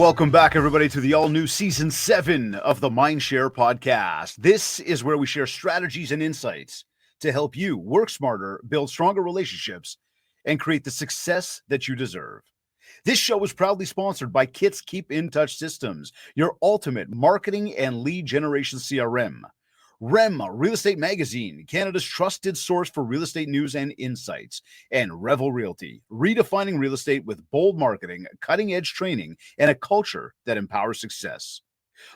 Welcome back, everybody, to the all-new Season 7 of the MindShare podcast. This is where we share strategies and insights to help you work smarter, build stronger relationships, and create the success that you deserve. This show is proudly sponsored by Kit's Keep in Touch Systems, your ultimate marketing and lead generation CRM. REM Real Estate Magazine, Canada's trusted source for real estate news and insights, and Revel Realty, redefining real estate with bold marketing, cutting-edge training, and a culture that empowers success.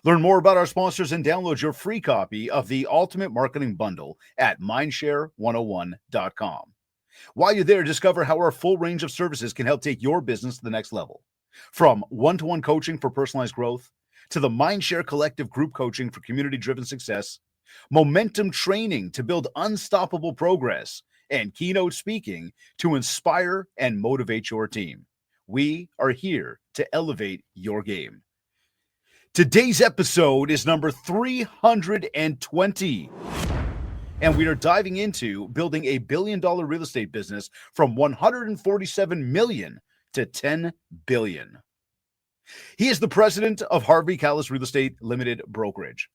Learn more about our sponsors and download your free copy of the Ultimate Marketing Bundle at mindshare101.com. While you're there, discover how our full range of services can help take your business to the next level. From one-to-one coaching for personalized growth, to the MindShare Collective group coaching for community-driven success, momentum training to build unstoppable progress, and keynote speaking to inspire and motivate your team. We are here to elevate your game. Today's episode is number 320, and we are diving into building a billion-dollar real estate business from 147 million to 10 billion. He is the president of Harvey Kalles Real Estate Limited Brokerage.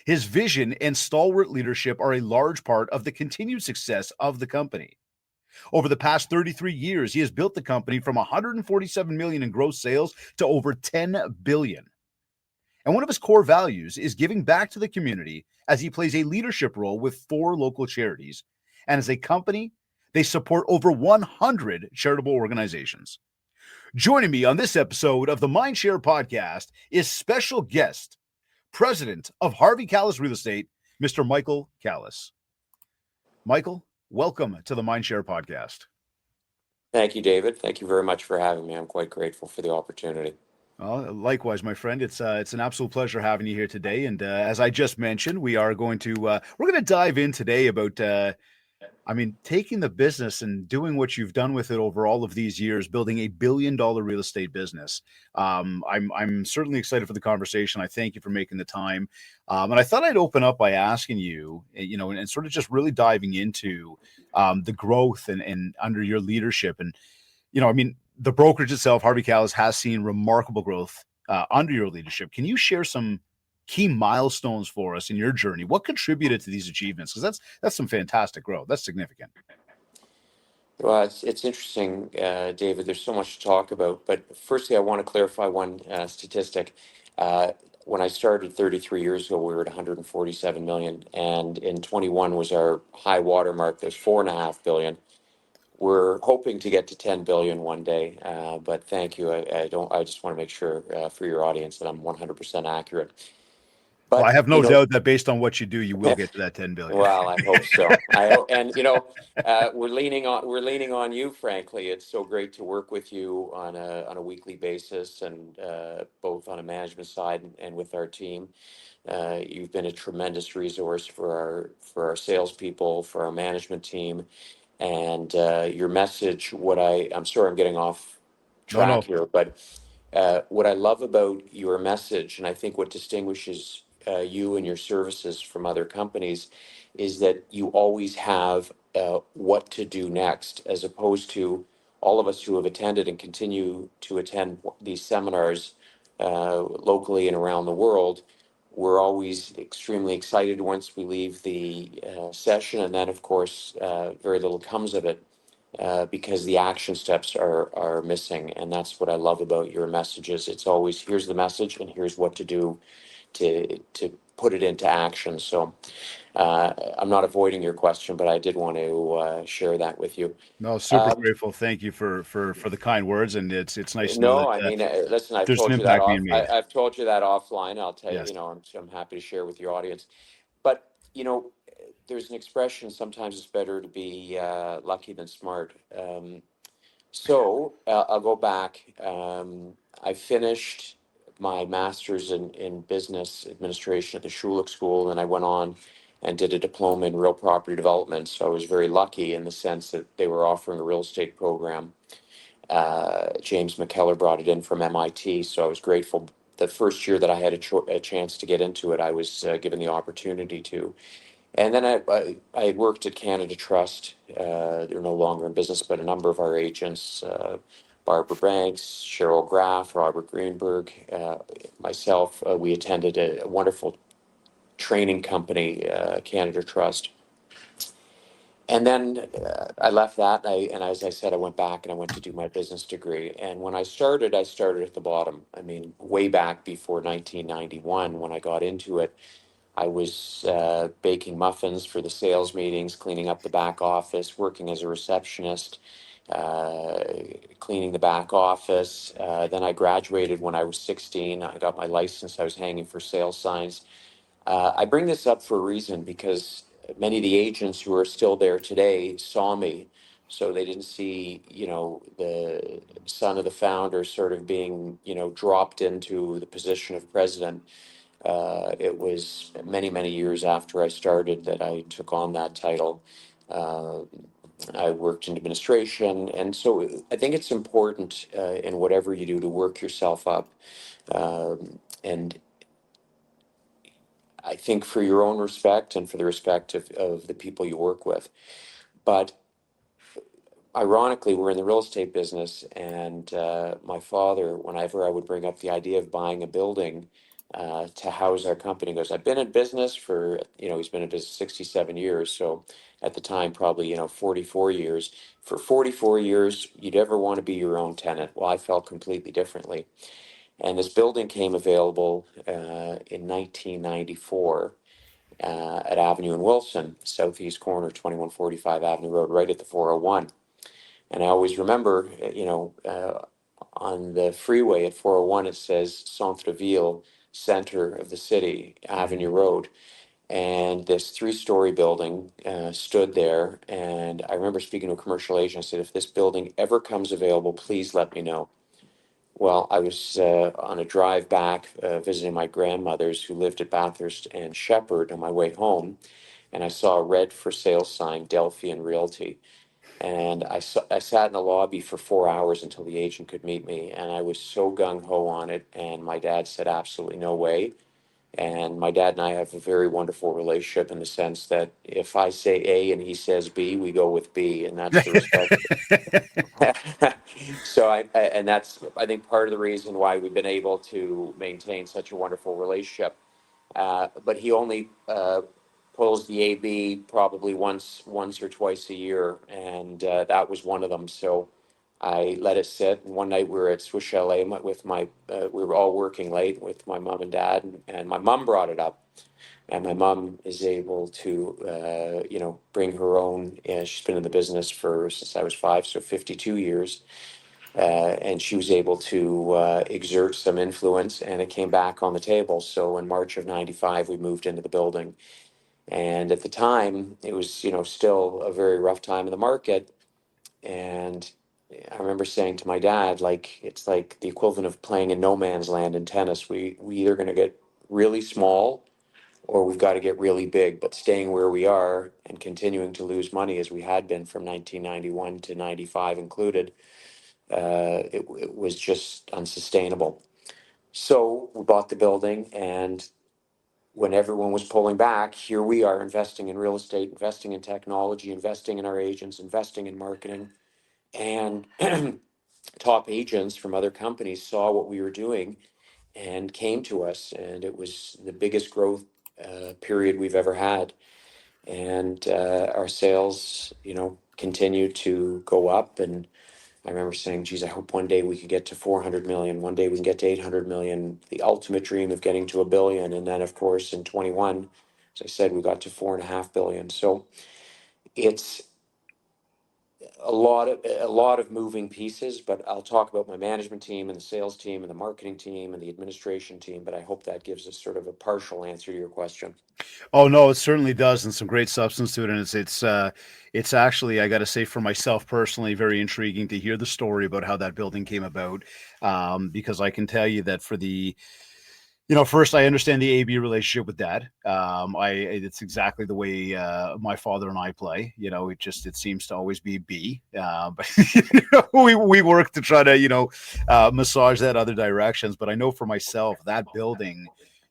His vision and stalwart leadership are a large part of the continued success of the company. Over the past 33 years, he has built the company from 147 million in gross sales to over 10 billion. And one of his core values is giving back to the community as he plays a leadership role with 4 local charities. And as a company, they support over 100 charitable organizations. Joining me on this episode of the MindShare podcast is special guest, President of Harvey Kalles Real Estate, Mr. Michael Kalles. Michael, welcome to the MindShare podcast. Thank you, David. Thank you very much for having me. I'm quite grateful for the opportunity. Likewise, my friend. It's an absolute pleasure having you here today. And as I just mentioned, we're going to dive in today about taking the business and doing what you've done with it over all of these years, building a billion-dollar real estate business. I'm certainly excited for the conversation. I thank you for making the time. And I thought I'd open up by asking you, and sort of just really diving into the growth and under your leadership. And, the brokerage itself, Harvey Kalles, has seen remarkable growth under your leadership. Can you share some key milestones for us in your journey? What contributed to these achievements? Because that's some fantastic growth. That's significant. Well, it's interesting, David. There's so much to talk about. But firstly, I want to clarify one statistic. When I started 33 years ago, we were at 147 million, and in 21 was our high water mark. There's 4.5 billion. We're hoping to get to 10 billion one day, but thank you. I just want to make sure for your audience that I'm 100% accurate. But I have no doubt that based on what you do, you will get to that 10 billion. Well, I hope so. We're leaning on you. Frankly, it's so great to work with you on a weekly basis, and both on a management side and with our team. You've been a tremendous resource for our salespeople, for our management team, and your message. I'm sorry, I'm getting off track here, but what I love about your message, and I think what distinguishes you and your services from other companies, is that you always have what to do next, as opposed to all of us who have attended and continue to attend these seminars locally and around the world. We're always extremely excited once we leave the session, and then, of course, very little comes of it because the action steps are missing. And that's what I love about your messages. It's always, here's the message, and here's what to do to put it into action. So I'm not avoiding your question, but I did want to share that with you. No, super grateful. Thank you for the kind words, and it's nice to know that. Listen, I've told you that I've told you that offline. I'll tell you. I'm happy to share with your audience. But there's an expression: sometimes it's better to be lucky than smart. So I'll go back. I finished my master's in business administration at the Schulich School, and I went on and did a diploma in real property development. So I was very lucky in the sense that they were offering a real estate program. James McKellar brought it in from MIT, so I was grateful. The first year that I had a chance to get into it, I was given the opportunity to. And then I worked at Canada Trust. They're no longer in business, but a number of our agents Barbara Banks, Cheryl Graff, Robert Greenberg, myself. We attended a wonderful training company, Canada Trust. And then I left that, and as I said, I went back and I went to do my business degree. And when I started at the bottom. I mean, way back before 1991, when I got into it, I was baking muffins for the sales meetings, cleaning up the back office, working as a receptionist, uh, cleaning the back office. Then I graduated when I was 16. I got my license. I was hanging for sales signs. I bring this up for a reason because many of the agents who are still there today saw me. So they didn't see, the son of the founder sort of being, dropped into the position of president. It was many, many years after I started that I took on that title. Uh, I worked in administration. And so I think it's important in whatever you do to work yourself up. And I think for your own respect and for the respect of the people you work with. But ironically, we're in the real estate business, and my father, whenever I would bring up the idea of buying a building to house our company, goes, I've been in business for, he's been in business 67 years. So at the time, probably, 44 years. For 44 years, you'd ever want to be your own tenant. Well, I felt completely differently. And this building came available in 1994 at Avenue and Wilson, southeast corner, 2145 Avenue Road, right at the 401. And I always remember, on the freeway at 401, it says Centreville, center of the city, Avenue Road. And this three-story building stood there. And I remember speaking to a commercial agent. I said, if this building ever comes available, please let me know. Well, I was on a drive back visiting my grandmothers who lived at Bathurst and Shepherd on my way home, and I saw a red for sale sign, Delphi and Realty. And I sat in the lobby for 4 hours until the agent could meet me, and I was so gung ho on it. And my dad said, absolutely no way. And my dad and I have a very wonderful relationship in the sense that if I say A and he says B, we go with B, and that's the respect. So and that's, I think, part of the reason why we've been able to maintain such a wonderful relationship. But he only pulls the AB probably once or twice a year, and that was one of them. So I let it sit. And one night we were at Swiss Chalet with we were all working late with my mom and dad, and my mom brought it up. And my mom is able to, bring her own. She's been in the business since I was 5, so 52 years. And she was able to exert some influence, and it came back on the table. So in March of '95, we moved into the building. And at the time, it was, still a very rough time in the market. And I remember saying to my dad, like, it's like the equivalent of playing in no man's land in tennis. We either going to get really small or we've got to get really big, but staying where we are and continuing to lose money as we had been from 1991 to 95 included, it was just unsustainable. So we bought the building, and when everyone was pulling back, here we are investing in real estate, investing in technology, investing in our agents, investing in marketing. And top agents from other companies saw what we were doing and came to us, and it was the biggest growth period we've ever had. And our sales, continued to go up. And I remember saying, geez, I hope one day we could get to 400 million. One day we can get to 800 million, the ultimate dream of getting to a billion. And then, of course, in 21, as I said, we got to 4.5 billion. So it's a lot of moving pieces, but I'll talk about my management team and the sales team and the marketing team and the administration team. But I hope that gives us sort of a partial answer to your question. Oh no, it certainly does, and some great substance to it. And it's actually, I got to say, for myself personally, very intriguing to hear the story about how that building came about. Because I can tell you that first I understand the AB relationship with dad. It's exactly the way my father and I play. It seems to always be B. But we work to try to massage that other directions. But I know for myself that building,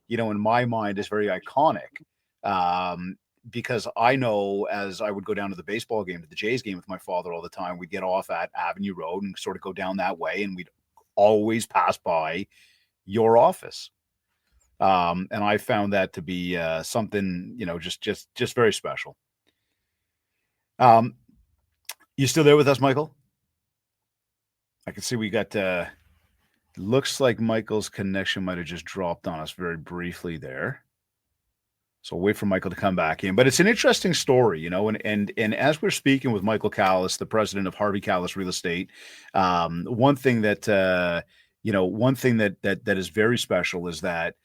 in my mind is very iconic. Um, because I know, as I would go down to the baseball game, to the Jays game with my father all the time, we'd get off at Avenue Road and sort of go down that way, and we'd always pass by your office. And I found that to be something, just very special. You still there with us, Michael? I can see we got. Looks like Michael's connection might have just dropped on us very briefly there. So we'll wait for Michael to come back in. But it's an interesting story, and as we're speaking with Michael Kalles, the president of Harvey Kalles Real Estate, one thing that that is very special is that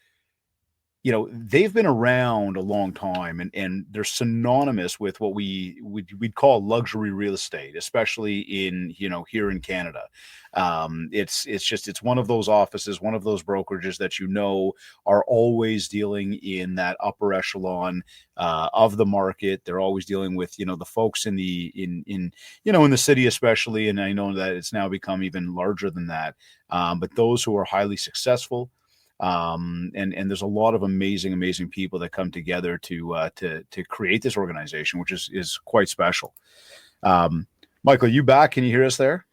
they've been around a long time, and they're synonymous with what we'd call luxury real estate, especially in here in Canada. It's one of those offices, one of those brokerages that are always dealing in that upper echelon of the market. They're always dealing with the folks in the city especially, and I know that it's now become even larger than that. But those who are highly successful. And there's a lot of amazing people that come together to create this organization, which is quite special. Michael, you back? Can you hear us there?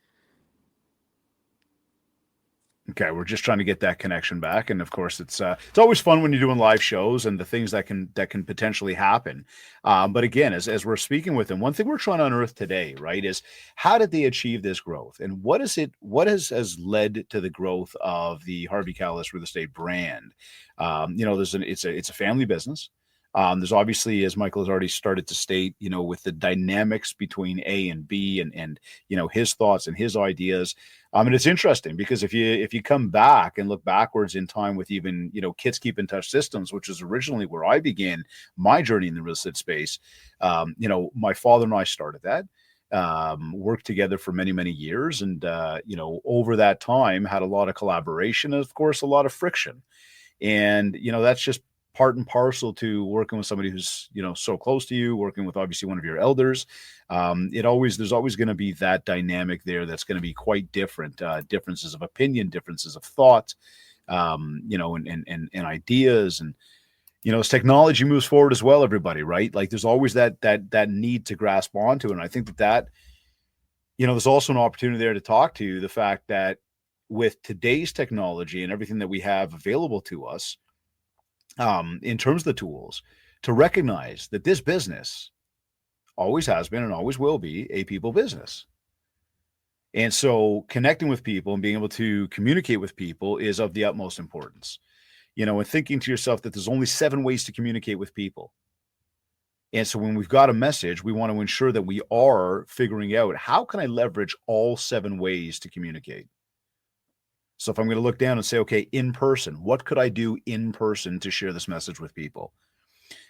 Okay, we're just trying to get that connection back, and of course, it's always fun when you're doing live shows and the things that can potentially happen. But again, as we're speaking with them, one thing we're trying to unearth today, right, is how did they achieve this growth, and what has led to the growth of the Harvey Kalles Real Estate brand? It's a family business. There's obviously, as Michael has already started to state, with the dynamics between A and B, and his thoughts and his ideas. And it's interesting because if you come back and look backwards in time with even Kits Keep in Touch Systems, which is originally where I began my journey in the real estate space. My father and I started that. Worked together for many years, and over that time had a lot of collaboration and of course a lot of friction. And that's just part and parcel to working with somebody who's so close to you, working with obviously one of your elders. There's always going to be that dynamic there that's going to be quite different, differences of opinion, differences of thought, and ideas. And as technology moves forward as well, everybody, right, like there's always that need to grasp onto. And I think that there's also an opportunity there to talk to the fact that with today's technology and everything that we have available to us, in terms of the tools, to recognize that this business always has been and always will be a people business. And so connecting with people and being able to communicate with people is of the utmost importance. And thinking to yourself that there's only 7 ways to communicate with people. And so when we've got a message, we want to ensure that we are figuring out, how can I leverage all 7 ways to communicate? So if I'm going to look down and say, okay, in person, what could I do in person to share this message with people?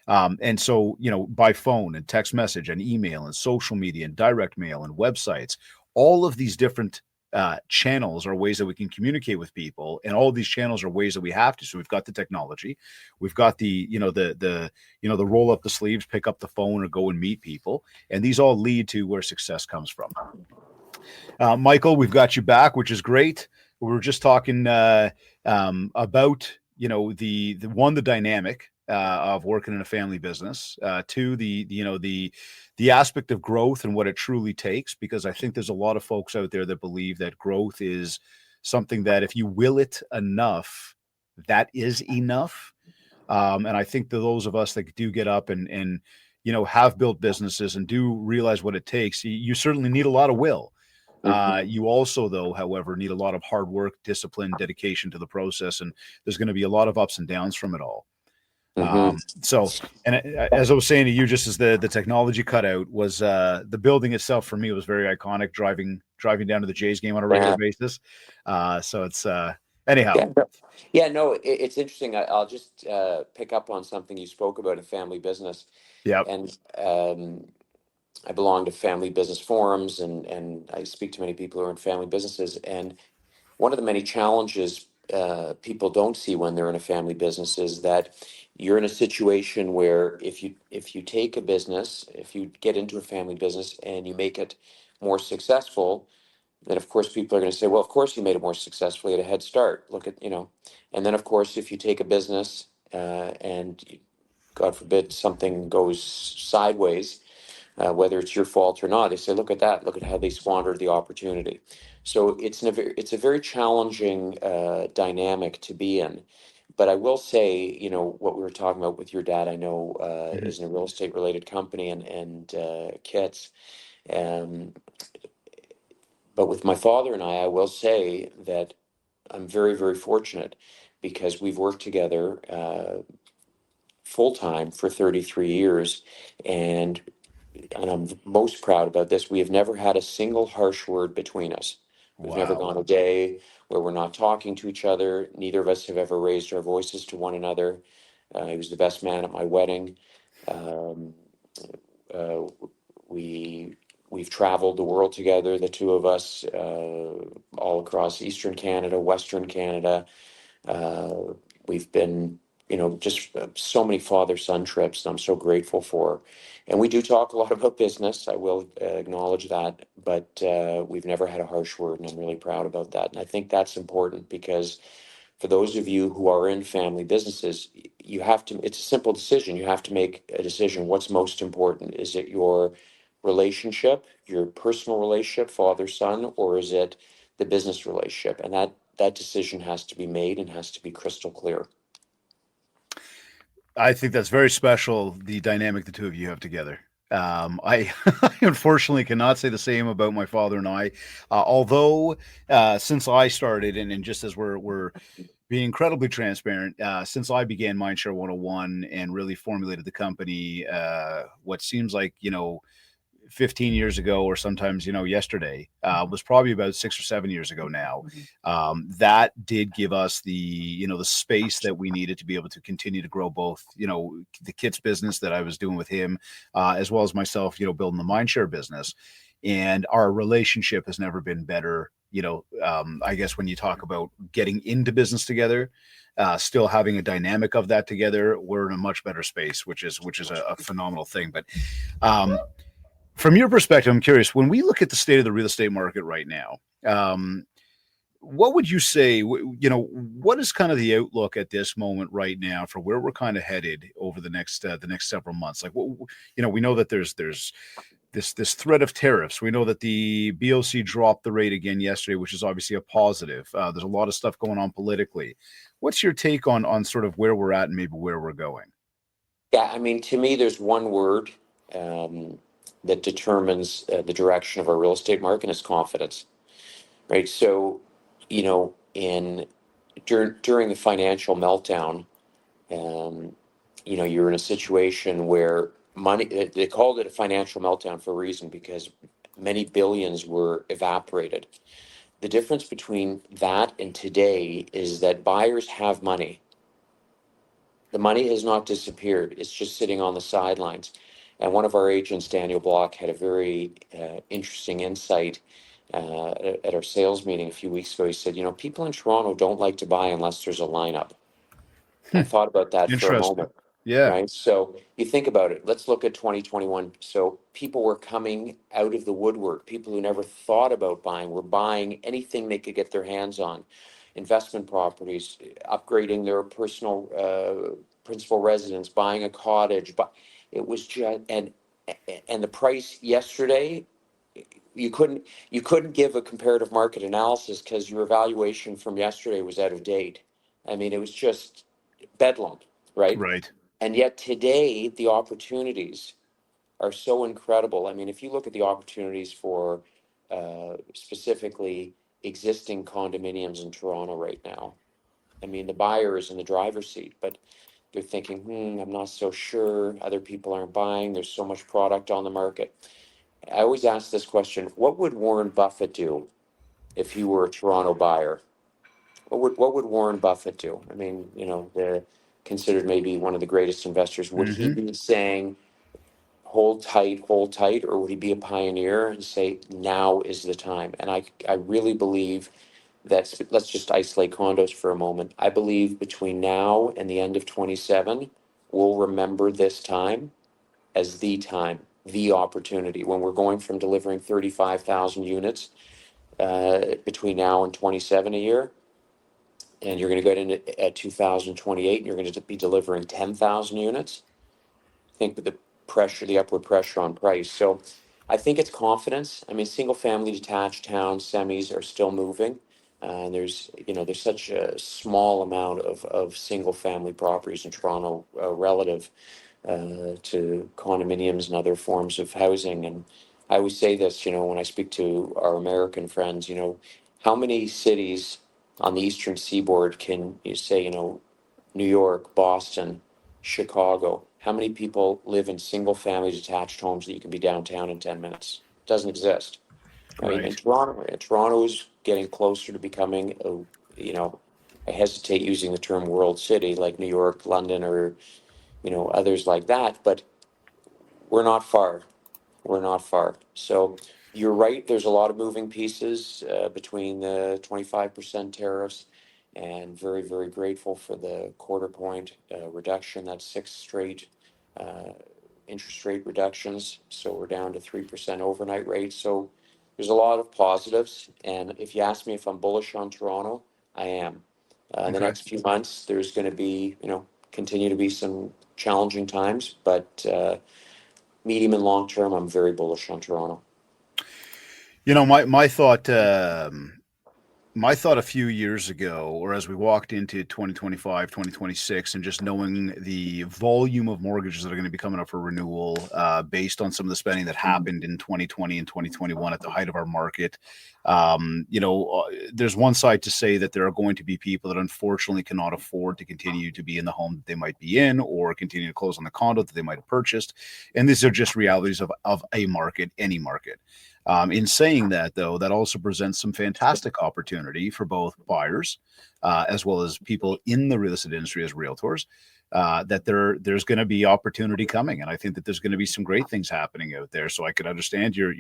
And so, by phone and text message and email and social media and direct mail and websites, all of these different channels are ways that we can communicate with people. And all of these channels are ways that we have to. So we've got the technology, we've got the roll up the sleeves, pick up the phone, or go and meet people. And these all lead to where success comes from. Michael, we've got you back, which is great. We were just talking about the dynamic of working in a family business, to the aspect of growth and what it truly takes, because I think there's a lot of folks out there that believe that growth is something that if you will it enough, that is enough. And I think that those of us that do get up and have built businesses and do realize what it takes, you certainly need a lot of will. You also, though, however, need a lot of hard work, discipline, dedication to the process, and there's going to be a lot of ups and downs from it all. And as I was saying to you, just as the technology cutout was, the building itself for me was very iconic. Driving down to the Jays game on a regular basis. So it's anyhow. No, it's interesting. I'll just pick up on something you spoke about, a family business. Yeah. And I belong to family business forums, and I speak to many people who are in family businesses. And one of the many challenges people don't see when they're in a family business is that you're in a situation where if you take a business, if you get into a family business and you make it more successful, then of course people are going to say, well, of course you made it more successful, you had a head start. Look at, and then of course if you take a business and God forbid, something goes sideways, whether it's your fault or not, they say, look at that, look at how they squandered the opportunity. So it's a very challenging dynamic to be in. But I will say, what we were talking about with your dad, I know Mhm. is in a real estate related company and kits. Um, but with my father and I will say that I'm very, very fortunate because we've worked together full time for 33 years. And I'm most proud about this. We have never had a single harsh word between us. We've never Wow. gone a day where we're not talking to each other. Neither of us have ever raised our voices to one another. He was the best man at my wedding. Um, uh, we we've traveled the world together, the two of us, all across Eastern Canada, Western Canada. Uh, we've been, just so many father-son trips that I'm so grateful for. And we do talk a lot about business. I will acknowledge that, but we've never had a harsh word, and I'm really proud about that. And I think that's important because for those of you who are in family businesses, it's a simple decision. You have to make a decision. What's most important? Is it your relationship, your personal relationship, father, son, or is it the business relationship? And that decision has to be made and has to be crystal clear. I think that's very special, the dynamic the two of you have together. I, I unfortunately cannot say the same about my father and I, although since I started, and just as we're being incredibly transparent, since I began MindShare 101 and really formulated the company, what seems like 15 years ago, or sometimes yesterday, was probably about 6 or 7 years ago now. That did give us the space that we needed to be able to continue to grow both the kits business that I was doing with him, as well as myself, building the Mindshare business. And our relationship has never been better. I guess when you talk about getting into business together, still having a dynamic of that together, we're in a much better space, which is a phenomenal thing. But um, from your perspective, I'm curious, when we look at the state of the real estate market right now, what would you say, what is kind of the outlook at this moment right now for where we're kind of headed over the next several months? Like, we know that there's this threat of tariffs. We know that the BOC dropped the rate again yesterday, which is obviously a positive. There's a lot of stuff going on politically. What's your take on sort of where we're at and maybe where we're going? Yeah, I mean, to me, there's one word um, that determines the direction of our real estate market, and it's confidence, right? So, during the financial meltdown, um, you're in a situation where money, they called it a financial meltdown for a reason because many billions were evaporated. The difference between that and today is that buyers have money. The money has not disappeared. It's just sitting on the sidelines. And one of our agents, Daniel Block, had a very interesting insight at our sales meeting a few weeks ago. He said, people in Toronto don't like to buy unless there's a lineup. I thought about that for a Interesting. moment, Yeah. right? So you think about it. Let's look at 2021. So people were coming out of the woodwork. People who never thought about buying were buying anything they could get their hands on, investment properties, upgrading their personal principal residence, buying a cottage. But it was just and the price yesterday. You couldn't give a comparative market analysis because your evaluation from yesterday was out of date. I mean, it was just bedlam, right? Right. And yet today, the opportunities are so incredible. I mean, if you look at the opportunities for specifically existing condominiums in Toronto right now, I mean, the buyer is in the driver's seat, but they're thinking, I'm not so sure. Other people aren't buying. There's so much product on the market. I always ask this question: what would Warren Buffett do if he were a Toronto buyer? What would Warren Buffett do? I mean, they're considered maybe one of the greatest investors. Would he Hmm. be saying hold tight, or would he be a pioneer and say now is the time? And I really believe that let's just isolate condos for a moment. I believe between now and the end of 27, we'll remember this time, the opportunity when we're going from delivering 35,000 units between now and 27 a year, and you're going to go into at 2028 and you're going to be delivering 10,000 units. think with the pressure, the upward pressure on price. So I think it's confidence. I mean, single family detached towns, semis are still moving. There's such a small amount of single family properties in Toronto relative to condominiums and other forms of housing. And I always say this, when I speak to our American friends, how many cities on the eastern seaboard can you say, New York, Boston, Chicago, how many people live in single family detached homes that you can be downtown in 10 minutes? Doesn't exist. Right. And Right. Toronto is getting closer to becoming I hesitate using the term world city like New York, London, or, others like that, but we're not far. We're not far. So you're right. There's a lot of moving pieces between the 25% tariffs, and very, very grateful for the quarter point reduction. That's six straight uh, interest rate reductions. So we're down to 3% overnight rate. So there's a lot of positives. And if you ask me if I'm bullish on Toronto, I am. In the Okay. next few months, there's going to be, continue to be some challenging times, but medium and long term, I'm very bullish on Toronto. My thought a few years ago, or as we walked into 2025, 2026, and just knowing the volume of mortgages that are going to be coming up for renewal based on some of the spending that happened in 2020 and 2021 at the height of our market. There's one side to say that there are going to be people that unfortunately cannot afford to continue to be in the home that they might be in, or continue to close on the condo that they might have purchased. And these are just realities of a market, any market. In saying that, though, that also presents some fantastic opportunity for both buyers as well as people in the real estate industry as realtors. That there's going to be opportunity coming, and I think that there's going to be some great things happening out there. So I could understand your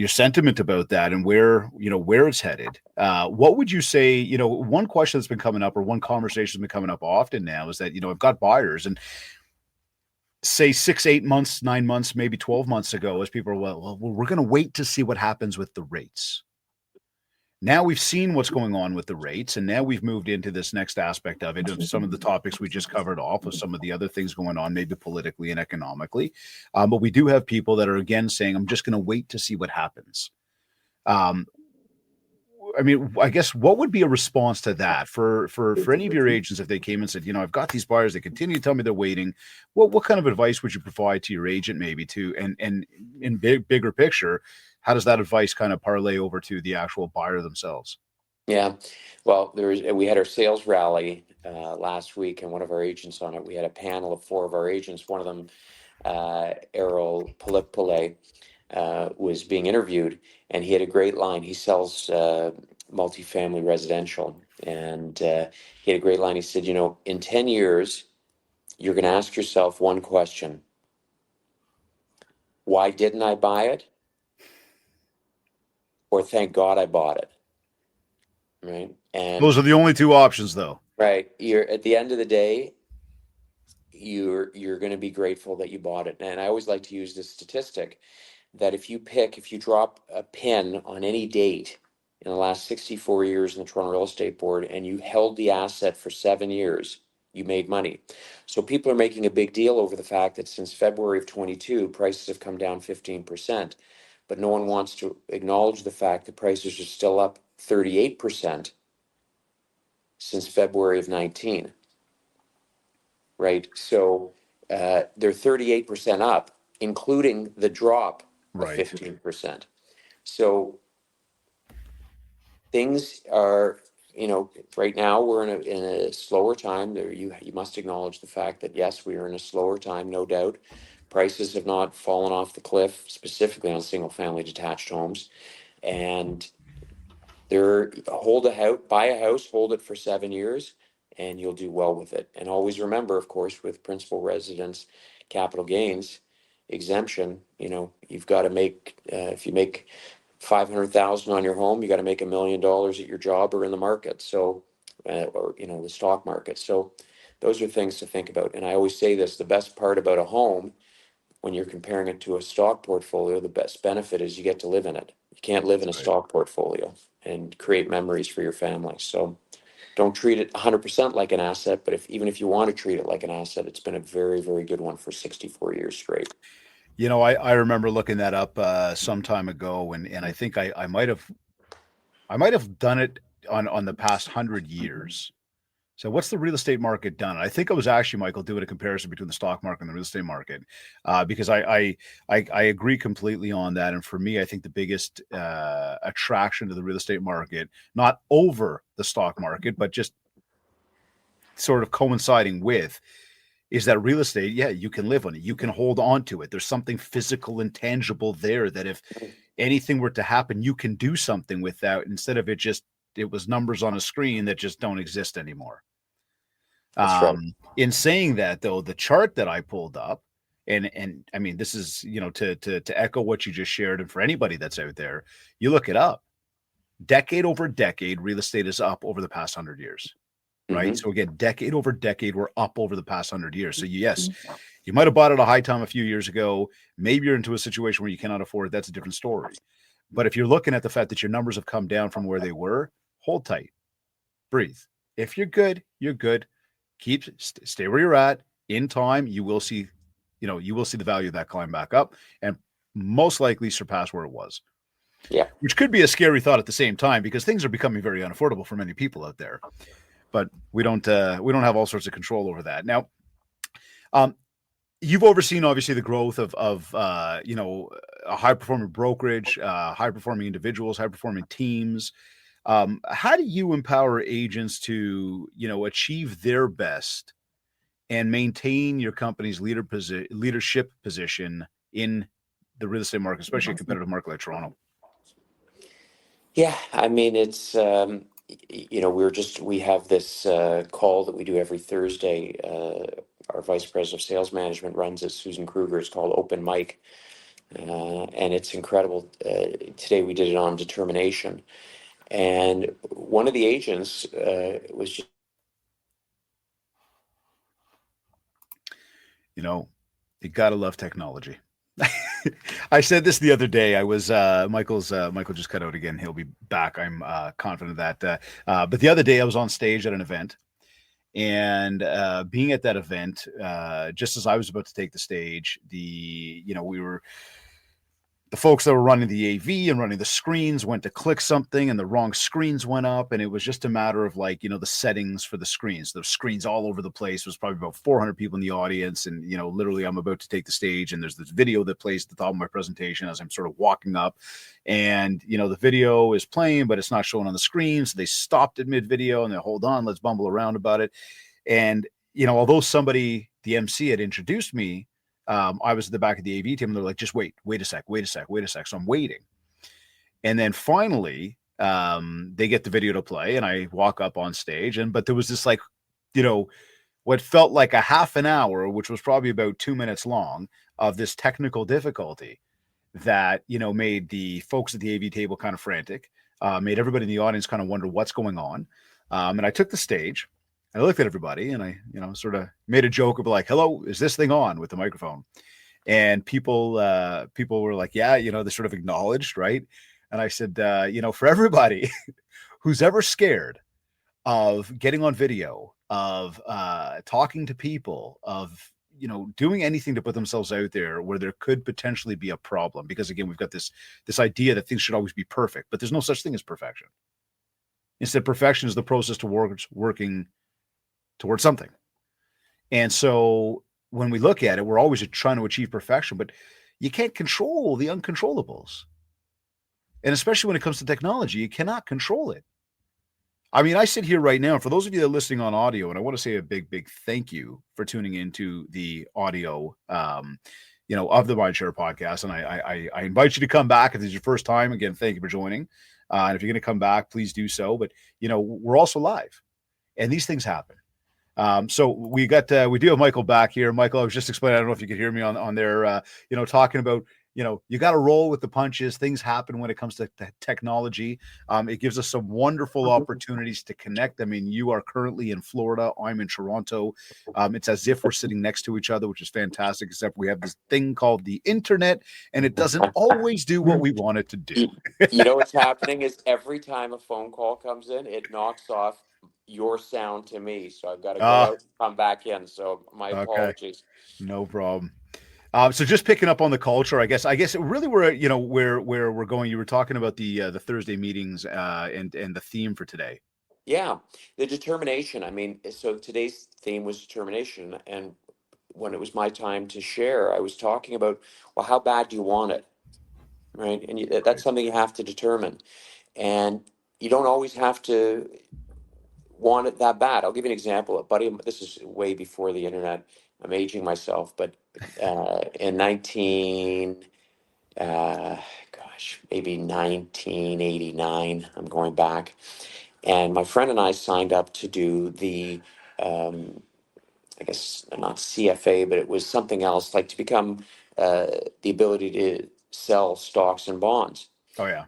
sentiment about that and where it's headed. What would you say? One question that's been coming up, or one conversation that's been coming up often now, is that I've got buyers, and say 6, 8 months, 9 months, maybe 12 months ago, as people are, well, we're going to wait to see what happens with the rates. Now we've seen what's going on with the rates, and now we've moved into this next aspect of it, of some of the topics we just covered off, of some of the other things going on, maybe politically and economically. But we do have people that are again saying, I'm just going to wait to see what happens. Um, I mean, I guess what would be a response to that for any of your agents if they came and said, I've got these buyers, they continue to tell me they're waiting. What kind of advice would you provide to your agent, maybe, to and in bigger picture, how does that advice kind of parlay over to the actual buyer themselves? Yeah, well, we had our sales rally last week, and one of our agents on it. We had a panel of four of our agents. One of them, Errol Palipale, was being interviewed, and he had a great line. He sells multifamily residential, and he had a great line. He said, in 10 years, you're going to ask yourself one question: why didn't I buy it? Or thank God I bought it. Right. And Those are the only two options, though. right, you're at the end of the day, you're going to be grateful that you bought it. And I always like to use this statistic that if you drop a pin on any date in the last 64 years in the Toronto Real Estate Board, and you held the asset for 7 years, you made money. So people are making a big deal over the fact that since February of 22, prices have come down 15%, but no one wants to acknowledge the fact that prices are still up 38% since February of 19. Right? So they're 38% up, including the drop of Right. 15%. So things are, right now we're in a slower time. There, you must acknowledge the fact that yes, we are in a slower time, no doubt. Prices have not fallen off the cliff, specifically on single family detached homes, and buy a house, hold it for 7 years, and you'll do well with it. And always remember, of course, with principal residence capital gains exemption, you've got to make if you make 500,000 on your home, you got to make $1 million at your job or in the market. So, or the stock market. So, those are things to think about. And I always say this: the best part about a home, when you're comparing it to a stock portfolio, the best benefit is you get to live in it. You can't live in a Right. stock portfolio and create memories for your family. So don't treat it 100% like an asset, but even if you want to treat it like an asset, it's been a very, very good one for 64 years straight. I remember looking that up some time ago, and I think I might have done it on the past 100 years. So what's the real estate market done? I think I was actually, Michael, doing a comparison between the stock market and the real estate market, because I agree completely on that. And for me, I think the biggest attraction to the real estate market, not over the stock market, but just sort of coinciding with, is that real estate, yeah, you can live on it. You can hold on to it. There's something physical and tangible there that if anything were to happen, you can do something with that instead of it was numbers on a screen that just don't exist anymore. That's right. In saying that, though, the chart that I pulled up, and I mean, this is, to echo what you just shared, and for anybody that's out there, you look it up. Decade over decade, real estate is up over the past 100 years, right? Mm-hmm. So again, decade over decade, we're up over the past 100 years. So yes, you might have bought at a high time a few years ago. Maybe you're into a situation where you cannot afford it. That's a different story. But if you're looking at the fact that your numbers have come down from where they were, hold tight, breathe. If you're good, you're good. Stay where you're at. In time, you will see the value of that climb back up and most likely surpass where it was. Yeah. Which could be a scary thought at the same time, because things are becoming very unaffordable for many people out there. But we don't have all sorts of control over that. Now, you've overseen obviously the growth of a high performing brokerage, high performing individuals, high performing teams. How do you empower agents to achieve their best and maintain your company's leadership position in the real estate market, especially a competitive market like Toronto? Yeah, I mean, it's we have this call that we do every Thursday. Our vice president of sales management runs it, Susan Kruger. It's called Open Mic, and it's incredible. Today we did it on determination, and one of the agents was just. You gotta love technology. I said this the other day. I was Michael just cut out again. He'll be back. I'm confident of that. But the other day I was on stage at an event, and being at that event, just as I was about to take the stage, the folks that were running the AV and running the screens went to click something and the wrong screens went up. And it was just a matter of the settings for the screens. The screens all over the place. There was probably about 400 people in the audience. And, literally I'm about to take the stage and there's this video that plays at the top of my presentation as I'm sort of walking up. And, the video is playing, but it's not showing on the screen. So they stopped at mid video and they hold on, let's bumble around about it. And, although the MC had introduced me, I was at the back of the AV team and they're like, just wait a sec. So I'm waiting. And then finally, they get the video to play and I walk up on stage but there was this what felt like a half an hour, which was probably about 2 minutes long, of this technical difficulty that, made the folks at the AV table kind of frantic, made everybody in the audience kind of wonder what's going on. And I took the stage. I looked at everybody and I, sort of made a joke of like, hello, is this thing on with the microphone? And people were like, yeah, they sort of acknowledged, right? And I said, for everybody who's ever scared of getting on video, of talking to people, of, doing anything to put themselves out there where there could potentially be a problem, because again, we've got this idea that things should always be perfect, but there's no such thing as perfection. Instead, perfection is the process towards working towards something. And so when we look at it, we're always trying to achieve perfection, but you can't control the uncontrollables. And especially when it comes to technology, you cannot control it. I mean, I sit here right now, for those of you that are listening on audio, and I want to say a big, big thank you for tuning into the audio, of the MindShare podcast. And I invite you to come back if this is your first time. Again, thank you for joining. And if you're going to come back, please do so. But, we're also live and these things happen. So we do have Michael back here. Michael, I was just explaining, I don't know if you could hear me on there, talking about, you got to roll with the punches. Things happen when it comes to technology. It gives us some wonderful opportunities to connect. I mean, you are currently in Florida. I'm in Toronto. It's as if we're sitting next to each other, which is fantastic, except we have this thing called the internet and it doesn't always do what we want it to do. What's happening is every time a phone call comes in, it knocks off your sound to me, so I've got to go Ah, out and come back in. So my okay, apologies. no problem. So just picking up on the culture, I guess really where where we're going. You were talking about the Thursday meetings and the theme for today. Yeah, the determination. I mean, so today's theme was determination, and when it was my time to share, I was talking about, well, how bad do you want it, right? And that's Right. something you have to determine, and you don't always have to want it that bad. I'll give you an example. A buddy, this is way before the internet. I'm aging myself, but in 19, maybe 1989, I'm going back. And my friend and I signed up to do the, um, I guess not CFA, but it was something else, like to become uh, the ability to sell stocks and bonds. Oh yeah.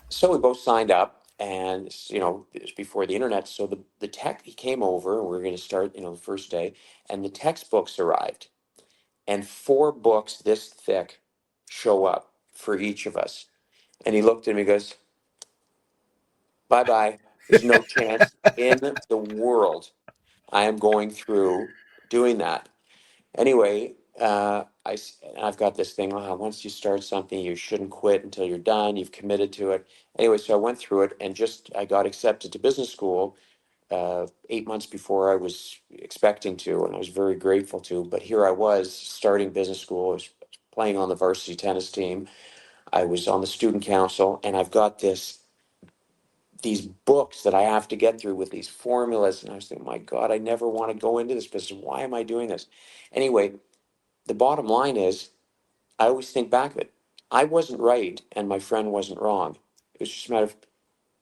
So we both signed up, and it was before the internet. So the tech, he came over, and we were going to start, the first day, and the textbooks arrived, and 4 books this thick show up for each of us. And he looked at me and goes, "Bye bye. There's no chance in the world I am going through doing that." Anyway, I've got this thing. Once you start something, you shouldn't quit until you're done. You've committed to it. Anyway, so I went through it, and just I got accepted to business school 8 months before I was expecting to, and I was very grateful to. But here I was starting business school. I was playing on the varsity tennis team. I was on the student council, and I've got these books that I have to get through with these formulas. And I was thinking, my God, I never want to go into this business. Why am I doing this? Anyway, the bottom line is, I always think back of it. I wasn't right, and my friend wasn't wrong. It was just a matter of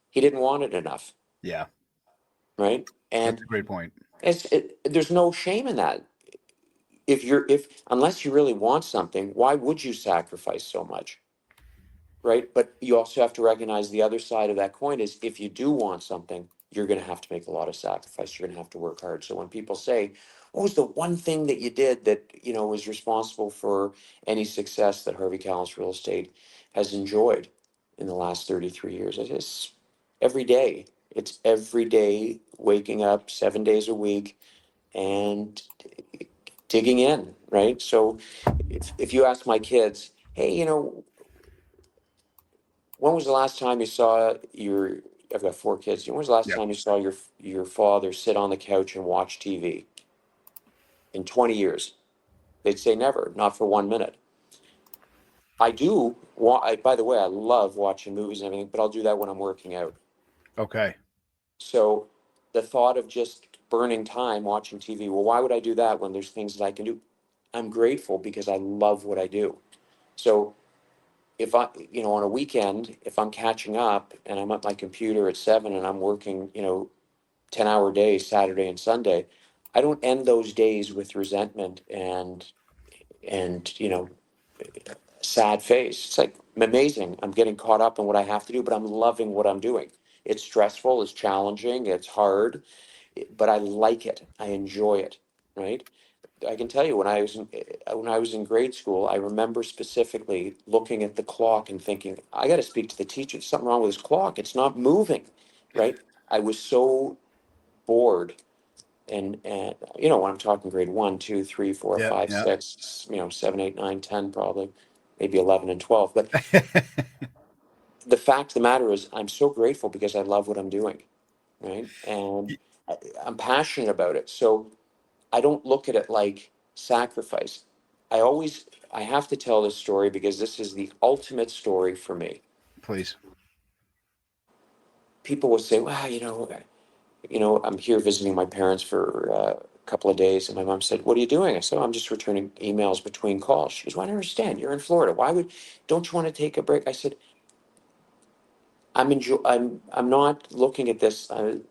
he didn't want it enough, Yeah, right? that's And a great point. there's no shame in that. If unless you really want something, why would you sacrifice so much? Right? But you also have to recognize the other side of that coin is, if you do want something, you're going to have to make a lot of sacrifice. You're going to have to work hard. So when people say, "What was the one thing that you did that was responsible for any success that Harvey Kalles Real Estate has enjoyed in the last 33 years?" I just every day. It's every day waking up 7 days a week and digging in, right? So if you ask my kids, "Hey, when was the last time you saw your?" I've got 4 kids. When was the last Yep. time you saw your father sit on the couch and watch TV in 20 years? They'd say never, not for 1 minute. I do. By the way, I love watching movies and everything, but I'll do that when I'm working out. Okay. So the thought of just burning time watching TV, well, why would I do that when there's things that I can do? I'm grateful because I love what I do. So if I, on a weekend, if I'm catching up and I'm at my computer at 7 and I'm working, 10-hour days, Saturday and Sunday, I don't end those days with resentment and sad face. It's like amazing. I'm getting caught up in what I have to do, but I'm loving what I'm doing. It's stressful, it's challenging, it's hard, but I like it. I enjoy it, right? I can tell you, when I was in grade school, I remember specifically looking at the clock and thinking, I got to speak to the teacher. There's something wrong with this clock. It's not moving, right? I was so bored, and when I'm talking grade 1, 2, 3, 4, Yep. five, Yep. 6, 7, 8, 9, 10, probably, maybe 11 and 12. But the fact of the matter is, I'm so grateful because I love what I'm doing, right? And I'm passionate about it. So I don't look at it like sacrifice. I have to tell this story because this is the ultimate story for me. Please. People will say, "Wow, I'm here visiting my parents for a couple of days," and my mom said, "What are you doing?" I said, "Oh, I'm just returning emails between calls." She goes, "Well, I don't understand. You're in Florida. Don't you want to take a break?" I said, I'm not looking at this. I'm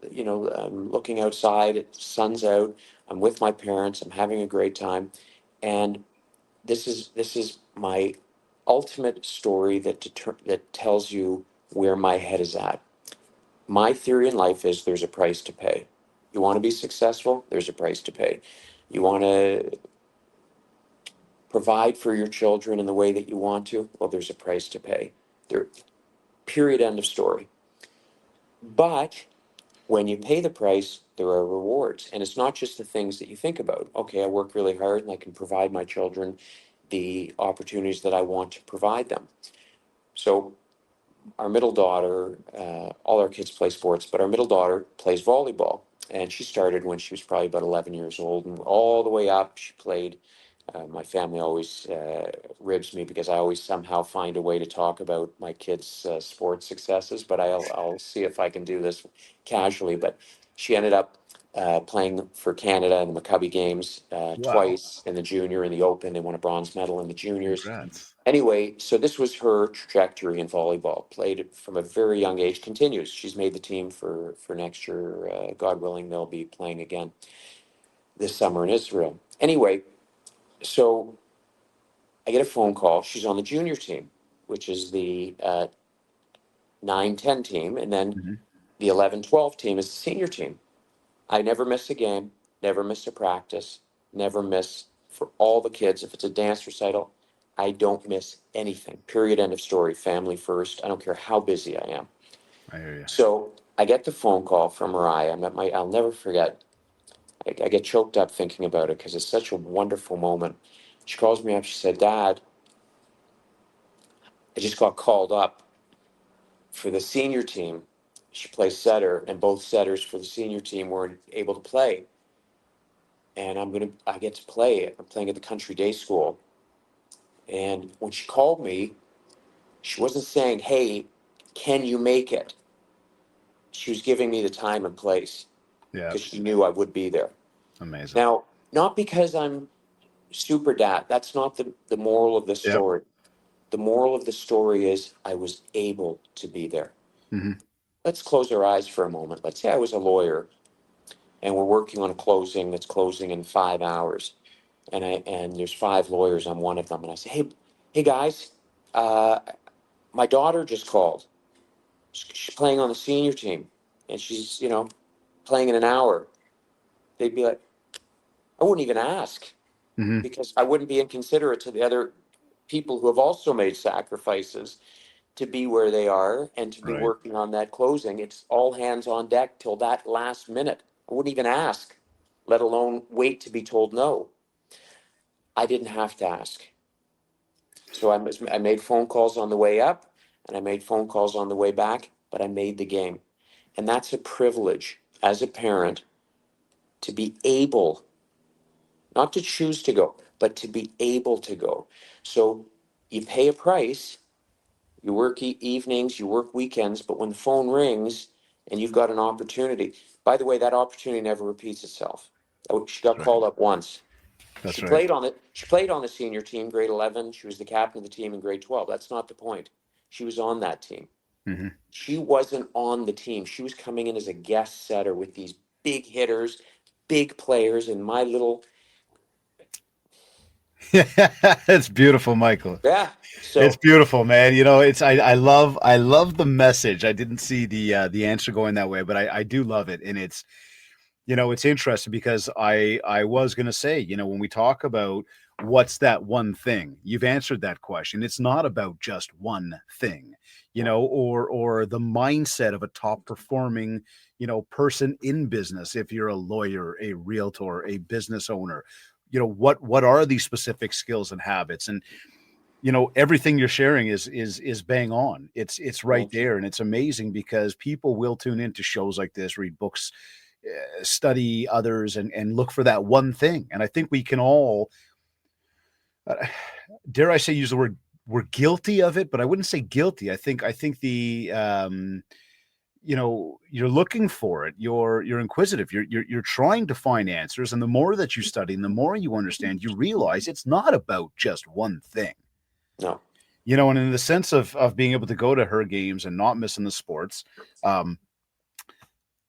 looking outside. The sun's out. I'm with my parents. I'm having a great time, and this is my ultimate story that tells you where my head is at. My theory in life is there's a price to pay. You want to be successful, there's a price to pay. You want to provide for your children in the way that you want to, well, there's a price to pay. There, period, end of story. But when you pay the price, there are rewards. And it's not just the things that you think about. Okay, I work really hard and I can provide my children the opportunities that I want to provide them. So our middle daughter, all our kids play sports, but our middle daughter plays volleyball. And she started when she was probably about 11 years old, and all the way up, she played. My family always ribs me because I always somehow find a way to talk about my kids' sports successes, but I'll see if I can do this casually. But she ended up playing for Canada in the Maccabi games Wow. twice in the junior and the Open. They won a bronze medal in the juniors. Congrats. Anyway, so this was her trajectory in volleyball. Played it from a very young age. Continues. She's made the team for next year. God willing, they'll be playing again this summer in Israel. Anyway, so I get a phone call. She's on the junior team, which is the 9-10 team, and then Hmm. the 11-12 team is the senior team. I never miss a game, never miss a practice, never miss for all the kids. If it's a dance recital, I don't miss anything. Period. End of story. Family first. I don't care how busy I am. I hear you. So I get the phone call from Mariah. I'll never forget. I get choked up thinking about it because it's such a wonderful moment. She calls me up. She said, Dad, I just got called up for the senior team. She plays setter, and both setters for the senior team weren't able to play. And I get to play it. I'm playing at the country day school. And when she called me, she wasn't saying, hey, can you make it? She was giving me the time and place Yeah. because she knew I would be there. Amazing. Now, not because I'm super dad. That's not the moral of the Yep. story. The moral of the story is I was able to be there. Hmm. Let's close our eyes for a moment. Let's say I was a lawyer and we're working on a closing that's closing in 5 hours. And there's 5 lawyers. I'm one of them. And I say, hey guys, uh, my daughter just called. She's playing on the senior team, and she's playing in an hour. They'd be like, I wouldn't even ask Hmm. because I wouldn't be inconsiderate to the other people who have also made sacrifices to be where they are and to be Right. working on that closing. It's all hands on deck till that last minute. I wouldn't even ask, let alone wait to be told no. I didn't have to ask. So I made phone calls on the way up and I made phone calls on the way back, but I made the game. And that's a privilege as a parent to be able, not to choose to go, but to be able to go. So you pay a price, you work evenings, you work weekends, but when the phone rings and you've got an opportunity, by the way, that opportunity never repeats itself. She got That's right. called up once. That's right. She played on the senior team, grade 11. She was the captain of the team in grade 12. That's not the point. She was on that team. Hmm. She wasn't on the team. She was coming in as a guest setter with these big hitters, big players, and my little It's beautiful, Michael. yeah. It's So beautiful, man. I love the message. I didn't see the answer going that way, but I do love it. And it's interesting because I was going to say, when we talk about what's that one thing, you've answered that question. It's not about just one thing, no, or the mindset of a top performing, person in business. If you're a lawyer, a realtor, a business owner, what are these specific skills and habits? And everything you're sharing is bang on. It's right thank you. there, and it's amazing because people will tune into shows like this, read books, study others, and look for that one thing. And I think we can all, uh, dare I say, use the word, we're guilty of it, but I wouldn't say guilty. I think the you're looking for it. You're inquisitive. You're trying to find answers, and the more that you study, and the more you understand, you realize it's not about just one thing. No, And in the sense of being able to go to her games and not missing the sports, um,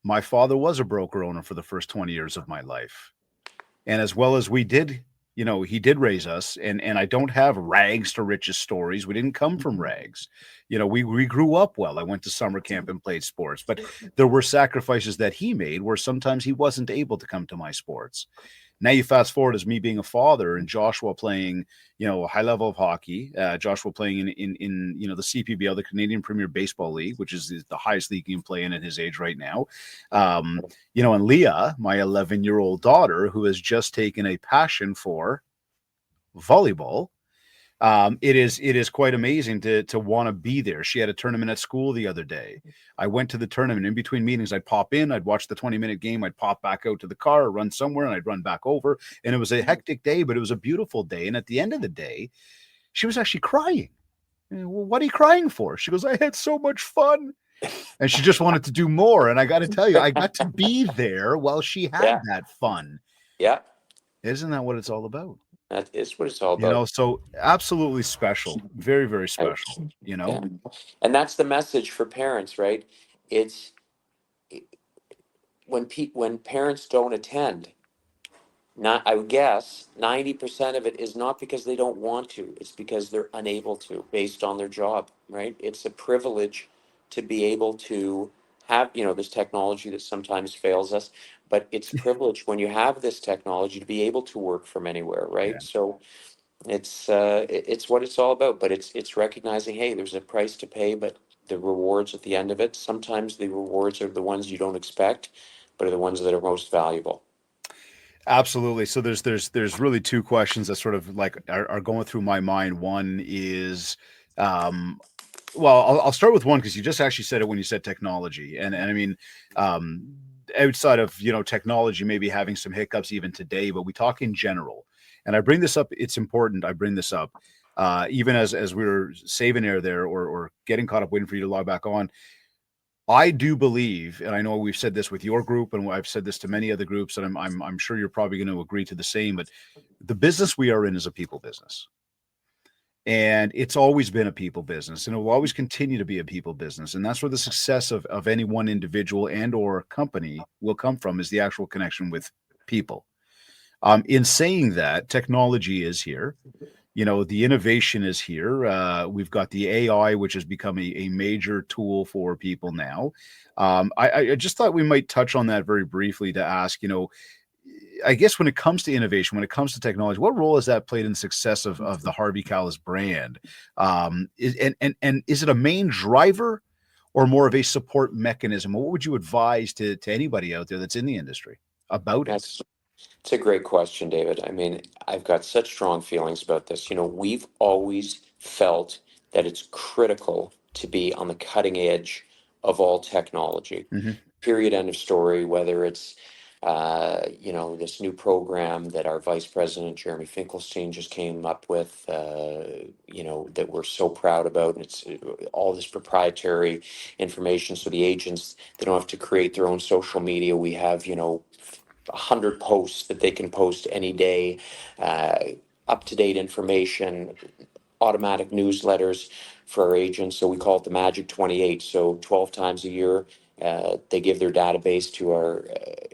my father was a broker owner for the first 20 years of my life. And as well as we did, he did raise us, and I don't have rags to riches stories. We didn't come from rags. We grew up well. I went to summer camp and played sports, but there were sacrifices that he made where sometimes he wasn't able to come to my sports. Now you fast forward as me being a father and Joshua playing, a high level of hockey. Joshua playing in the CPBL, the Canadian Premier Baseball League, which is the highest league he can play in at his age right now. And Leah, my 11-year-old daughter, who has just taken a passion for volleyball. It is quite amazing to want to be there. She had a tournament at school the other day. I went to the tournament. In between meetings, I'd pop in, I'd watch the 20-minute game, I'd pop back out to the car, run somewhere, and I'd run back over. And it was a hectic day, but it was a beautiful day. And at the end of the day, she was actually crying. Well, what are you crying for? She goes, I had so much fun. And she just wanted to do more. And I got to tell you, I got to be there while she had that fun. Yeah. Isn't that what it's all about? That is what it's all about. So absolutely special, very, very Right. special, Yeah. And that's the message for parents, right? It's when parents don't attend, not, I would guess 90% of it is not because they don't want to, it's because they're unable to based on their job, right? It's a privilege to be able to have, this technology that sometimes fails us, but it's privilege when you have this technology to be able to work from anywhere, right? Yeah. So it's what it's all about, but it's recognizing, hey, there's a price to pay, but the rewards at the end of it, sometimes the rewards are the ones you don't expect, but are the ones that are most valuable. Absolutely. So there's really two questions that sort of like are going through my mind. One is, well, I'll start with one because you just actually said it when you said technology, and I mean, outside of technology maybe having some hiccups even today, but we talk in general. And I bring this up. It's important. I bring this up, even as we were saving air there or getting caught up waiting for you to log back on. I do believe, and I know we've said this with your group, and I've said this to many other groups, and I'm sure you're probably going to agree to the same. But the business we are in is a people business, and it's always been a people business, and it will always continue to be a people business. And that's where the success of any one individual and or company will come from, is the actual connection with people. In saying that, technology is here. The innovation is here. We've got the AI, which has become a major tool for people now. I just thought we might touch on that very briefly to ask, I guess when it comes to innovation, when it comes to technology, what role has that played in the success of the Harvey Kalles brand? And is it a main driver or more of a support mechanism? What would you advise to anybody out there that's in the industry about it? That's It's a great question, David. I mean, I've got such strong feelings about this. We've always felt that it's critical to be on the cutting edge of all technology. Mm-hmm. Period. End of story. Whether it's this new program that our vice president Jeremy Finkelstein just came up with, that we're so proud about, and it's all this proprietary information, so the agents, they don't have to create their own social media. We have 100 posts that they can post any day, uh, up to date information, automatic newsletters for our agents. So we call it the Magic 28. So 12 times a year, they give their database to our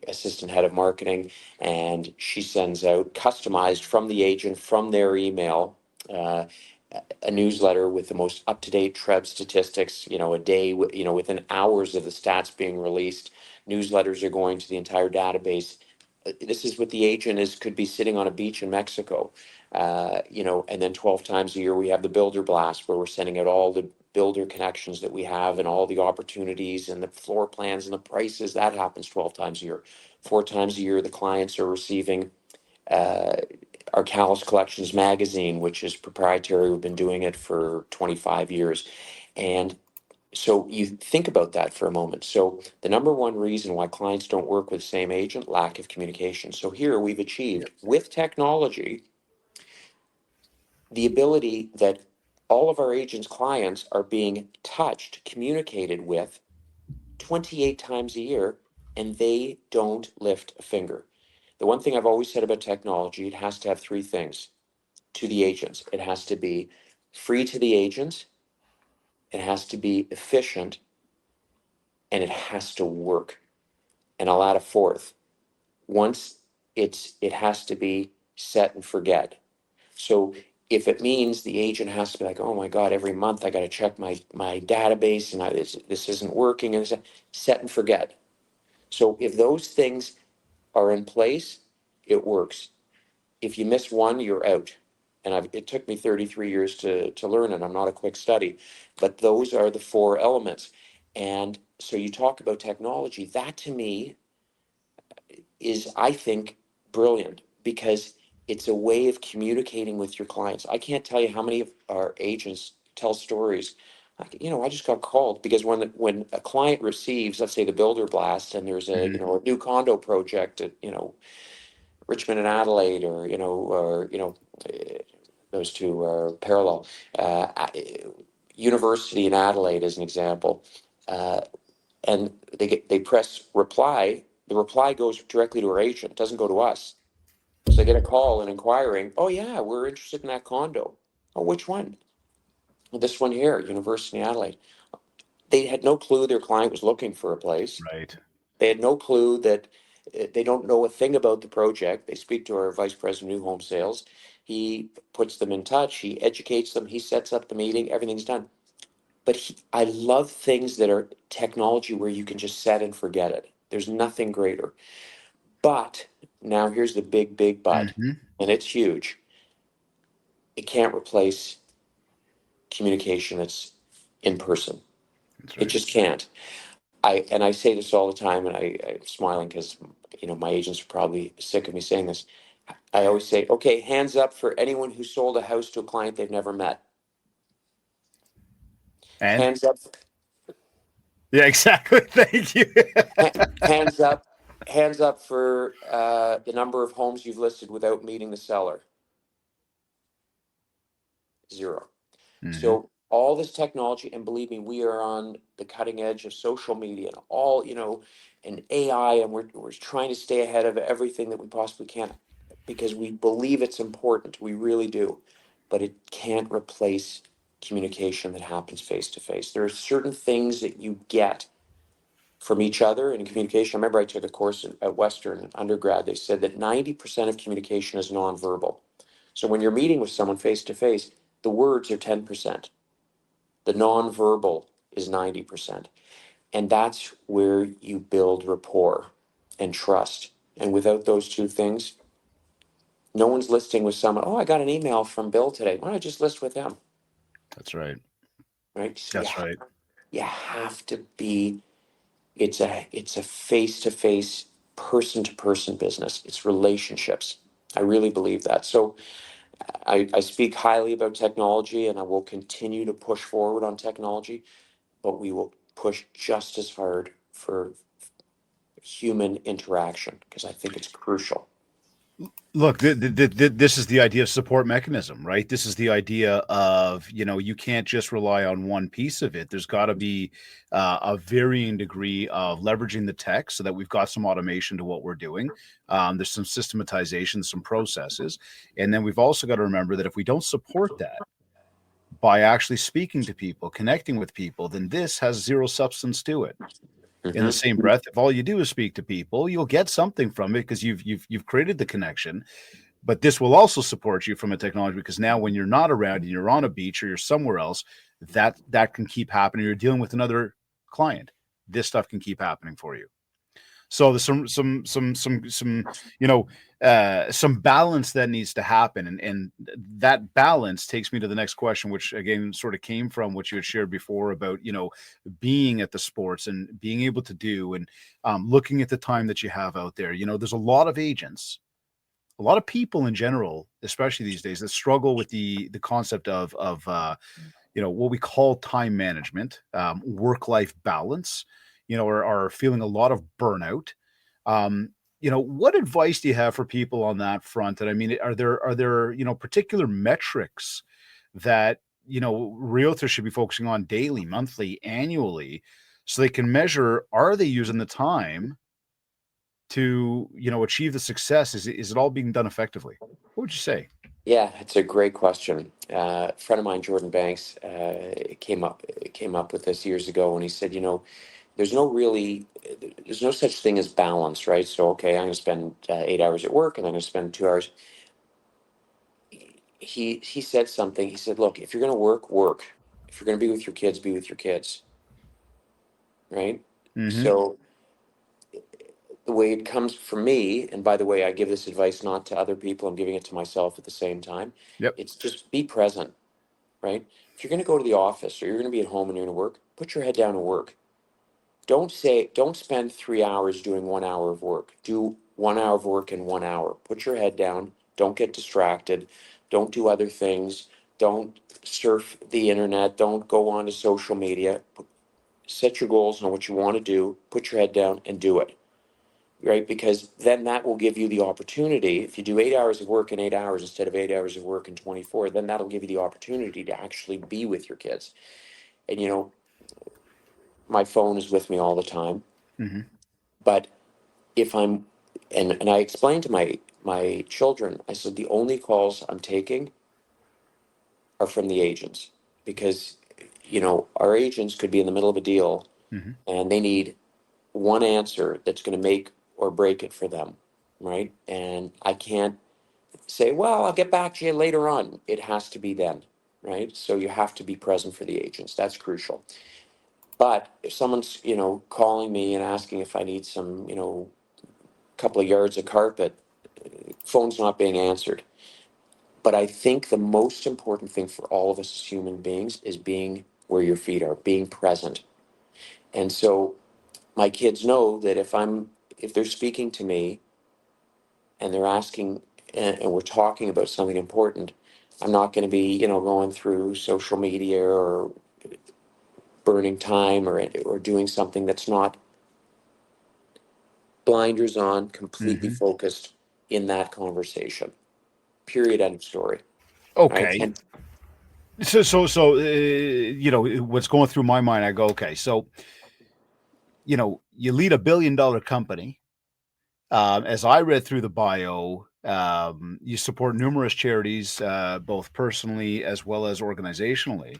assistant head of marketing, and she sends out customized from the agent, from their email. A newsletter with the most up-to-date Treb statistics, a day, within hours of the stats being released. Newsletters are going to the entire database. This is what the agent could be sitting on a beach in Mexico, and then 12 times a year we have the builder blast, where we're sending out all the builder connections that we have and all the opportunities and the floor plans and the prices. That happens 12 times a year. 4 times a year, the clients are receiving uh, our Kalles Collections magazine, which is proprietary. We've been doing it for 25 years. And so you think about that for a moment. So the number one reason why clients don't work with the same agent, lack of communication. So here we've achieved with technology the ability that all of our agents' clients are being touched, communicated with 28 times a year, and they don't lift a finger. The one thing I've always said about technology, it has to have three things to the agents. It has to be free to the agents, it has to be efficient, and it has to work. And I'll add a fourth. Once it has to be set and forget. So if it means the agent has to be like, oh my God, every month I got to check my database, and this isn't working, and set and forget. So if those things are in place, it works. If you miss one, you're out. And it took me 33 years to learn it. I'm not a quick study, but those are the four elements. And so you talk about technology. That to me is, I think, brilliant because it's a way of communicating with your clients. I can't tell you how many of our agents tell stories. Like, I just got called because when a client receives, let's say, the builder blast, and there's a Mhm. a new condo project at Richmond and Adelaide, those two are parallel. University in Adelaide, as an example, uh, and they press reply. The reply goes directly to our agent, doesn't go to us. So they get a call and inquiring. Oh yeah, we're interested in that condo. Oh, which one? "Well, this one here, University in Adelaide." They had no clue their client was looking for a place. Right. They had no clue that they don't know a thing about the project. They speak to our vice president of new home sales. He puts them in touch. He educates them. He sets up the meeting. Everything's done. But I love things that are technology where you can just set and forget it. There's nothing greater. But now here's the big, big but, Mhm. and it's huge. It can't replace communication that's in person. That's It right. just can't. I say this all the time, and I'm smiling because my agents are probably sick of me saying this. I always say, okay, hands up for anyone who sold a house to a client they've never met. And Hands up, yeah, exactly. Thank you. hands up, hands up for the number of homes you've listed without meeting the seller. Zero. Mhm. So all this technology, and believe me, we are on the cutting edge of social media and all, and AI, and we're trying to stay ahead of everything that we possibly can because we believe it's important. We really do. But it can't replace communication that happens face to face. There are certain things that you get from each other in communication. I remember I took a course at Western in undergrad. They said that 90% of communication is nonverbal. So when you're meeting with someone face to face, the words are 10%. The nonverbal is 90%. And that's where you build rapport and trust. And without those two things, no one's listing with someone. Oh, I got an email from Bill today. Why don't I just list with him? That's right. Right? So That's right. you have to be, it's a face to face, person to person business. It's relationships. I really believe that. So I speak highly about technology, and I will continue to push forward on technology, but we will push just as hard for human interaction because I think it's crucial. Look, this is the idea of support mechanism, right? This is the idea of, you can't just rely on one piece of it. There's got to be a varying degree of leveraging the tech so that we've got some automation to what we're doing. There's some systematization, some processes. And then we've also got to remember that if we don't support that by actually speaking to people, connecting with people, then this has zero substance to it. In the Hmm. same breath, if all you do is speak to people, you'll get something from it because you've created the connection. But this will also support you from a technology because now when you're not around and you're on a beach or you're somewhere else, that can keep happening. You're dealing with another client. This stuff can keep happening for you. So there's some balance that needs to happen, and that balance takes me to the next question, which again sort of came from what you had shared before about being at the sports and being able to do and looking at the time that you have out there. There's a lot of agents, a lot of people in general, especially these days, that struggle with the concept of what we call time management, work life balance, are feeling a lot of burnout. What advice do you have for people on that front? And I mean, are there particular metrics that realtors should be focusing on daily, monthly, annually, so they can measure, are they using the time to achieve the success? Is it all being done effectively? What would you say? Yeah, it's a great question. A friend of mine, Jordan Banks, came up with this years ago, and he said, there's no really, there's no such thing as balance, right? So, okay, I'm going to spend 8 hours at work, and I'm going to spend 2 hours. He said something. He said, look, if you're going to work, work. If you're going to be with your kids, be with your kids, right? Mm-hmm. So the way it comes from me, and by the way, I give this advice not to other people, I'm giving it to myself at the same time. Yep. It's just be present, right? If you're going to go to the office or you're going to be at home and you're going to work, put your head down and work. Don't spend 3 hours doing 1 hour of work. Do 1 hour of work in 1 hour. Put your head down. Don't get distracted. Don't do other things. Don't surf the internet. Don't go on to social media. Set your goals on what you want to do. Put your head down and do it. Right? Because then that will give you the opportunity. If you do 8 hours of work in 8 hours instead of 8 hours of work in 24, then that'll give you the opportunity to actually be with your kids. And, my phone is with me all the time. Mm-hmm. But if I'm, and I explained to my children, I said, the only calls I'm taking are from the agents because, our agents could be in the middle of a deal Mm-hmm. and they need one answer that's going to make or break it for them. Right. And I can't say, well, I'll get back to you later on. It has to be then. Right. So you have to be present for the agents. That's crucial. But if someone's, calling me and asking if I need some, couple of yards of carpet, phone's not being answered. But I think the most important thing for all of us as human beings is being where your feet are, being present. And so my kids know that if they're speaking to me and they're asking and we're talking about something important, I'm not going to be, going through social media or burning time or doing something that's not blinders on, completely Mm-hmm. focused in that conversation. Period. End of story. Right. Okay. And What's going through my mind, I go, okay, so, you lead $1 billion company. As I read through the bio, you support numerous charities, both personally as well as organizationally.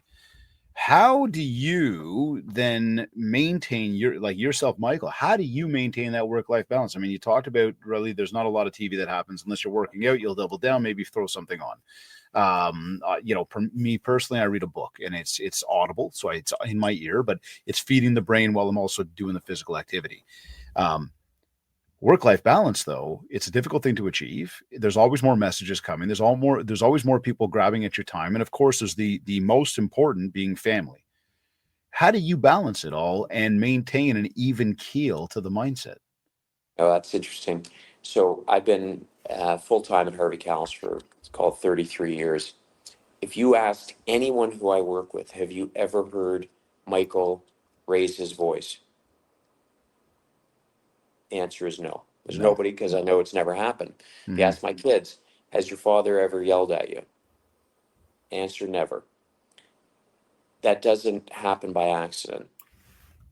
How do you then maintain yourself, Michael? How do you maintain that work-life balance? I mean, you talked about really there's not a lot of TV that happens unless you're working out. You'll double down, maybe throw something on. For me personally, I read a book and it's audible, so it's in my ear, but it's feeding the brain while I'm also doing the physical activity. Um, Work-life balance, though, it's a difficult thing to achieve. There's always more messages coming. There's always more people grabbing at your time, and of course, there's the most important being family. How do you balance it all and maintain an even keel to the mindset? oh, that's interesting. So I've been full time at Harvey Kalles for it's called 33 years. If you asked anyone who I work with, have you ever heard Michael raise his voice? The answer is no. There's No. nobody because I know it's never happened. If you Mm-hmm. ask my kids, has your father ever yelled at you? Answer never. That doesn't happen by accident,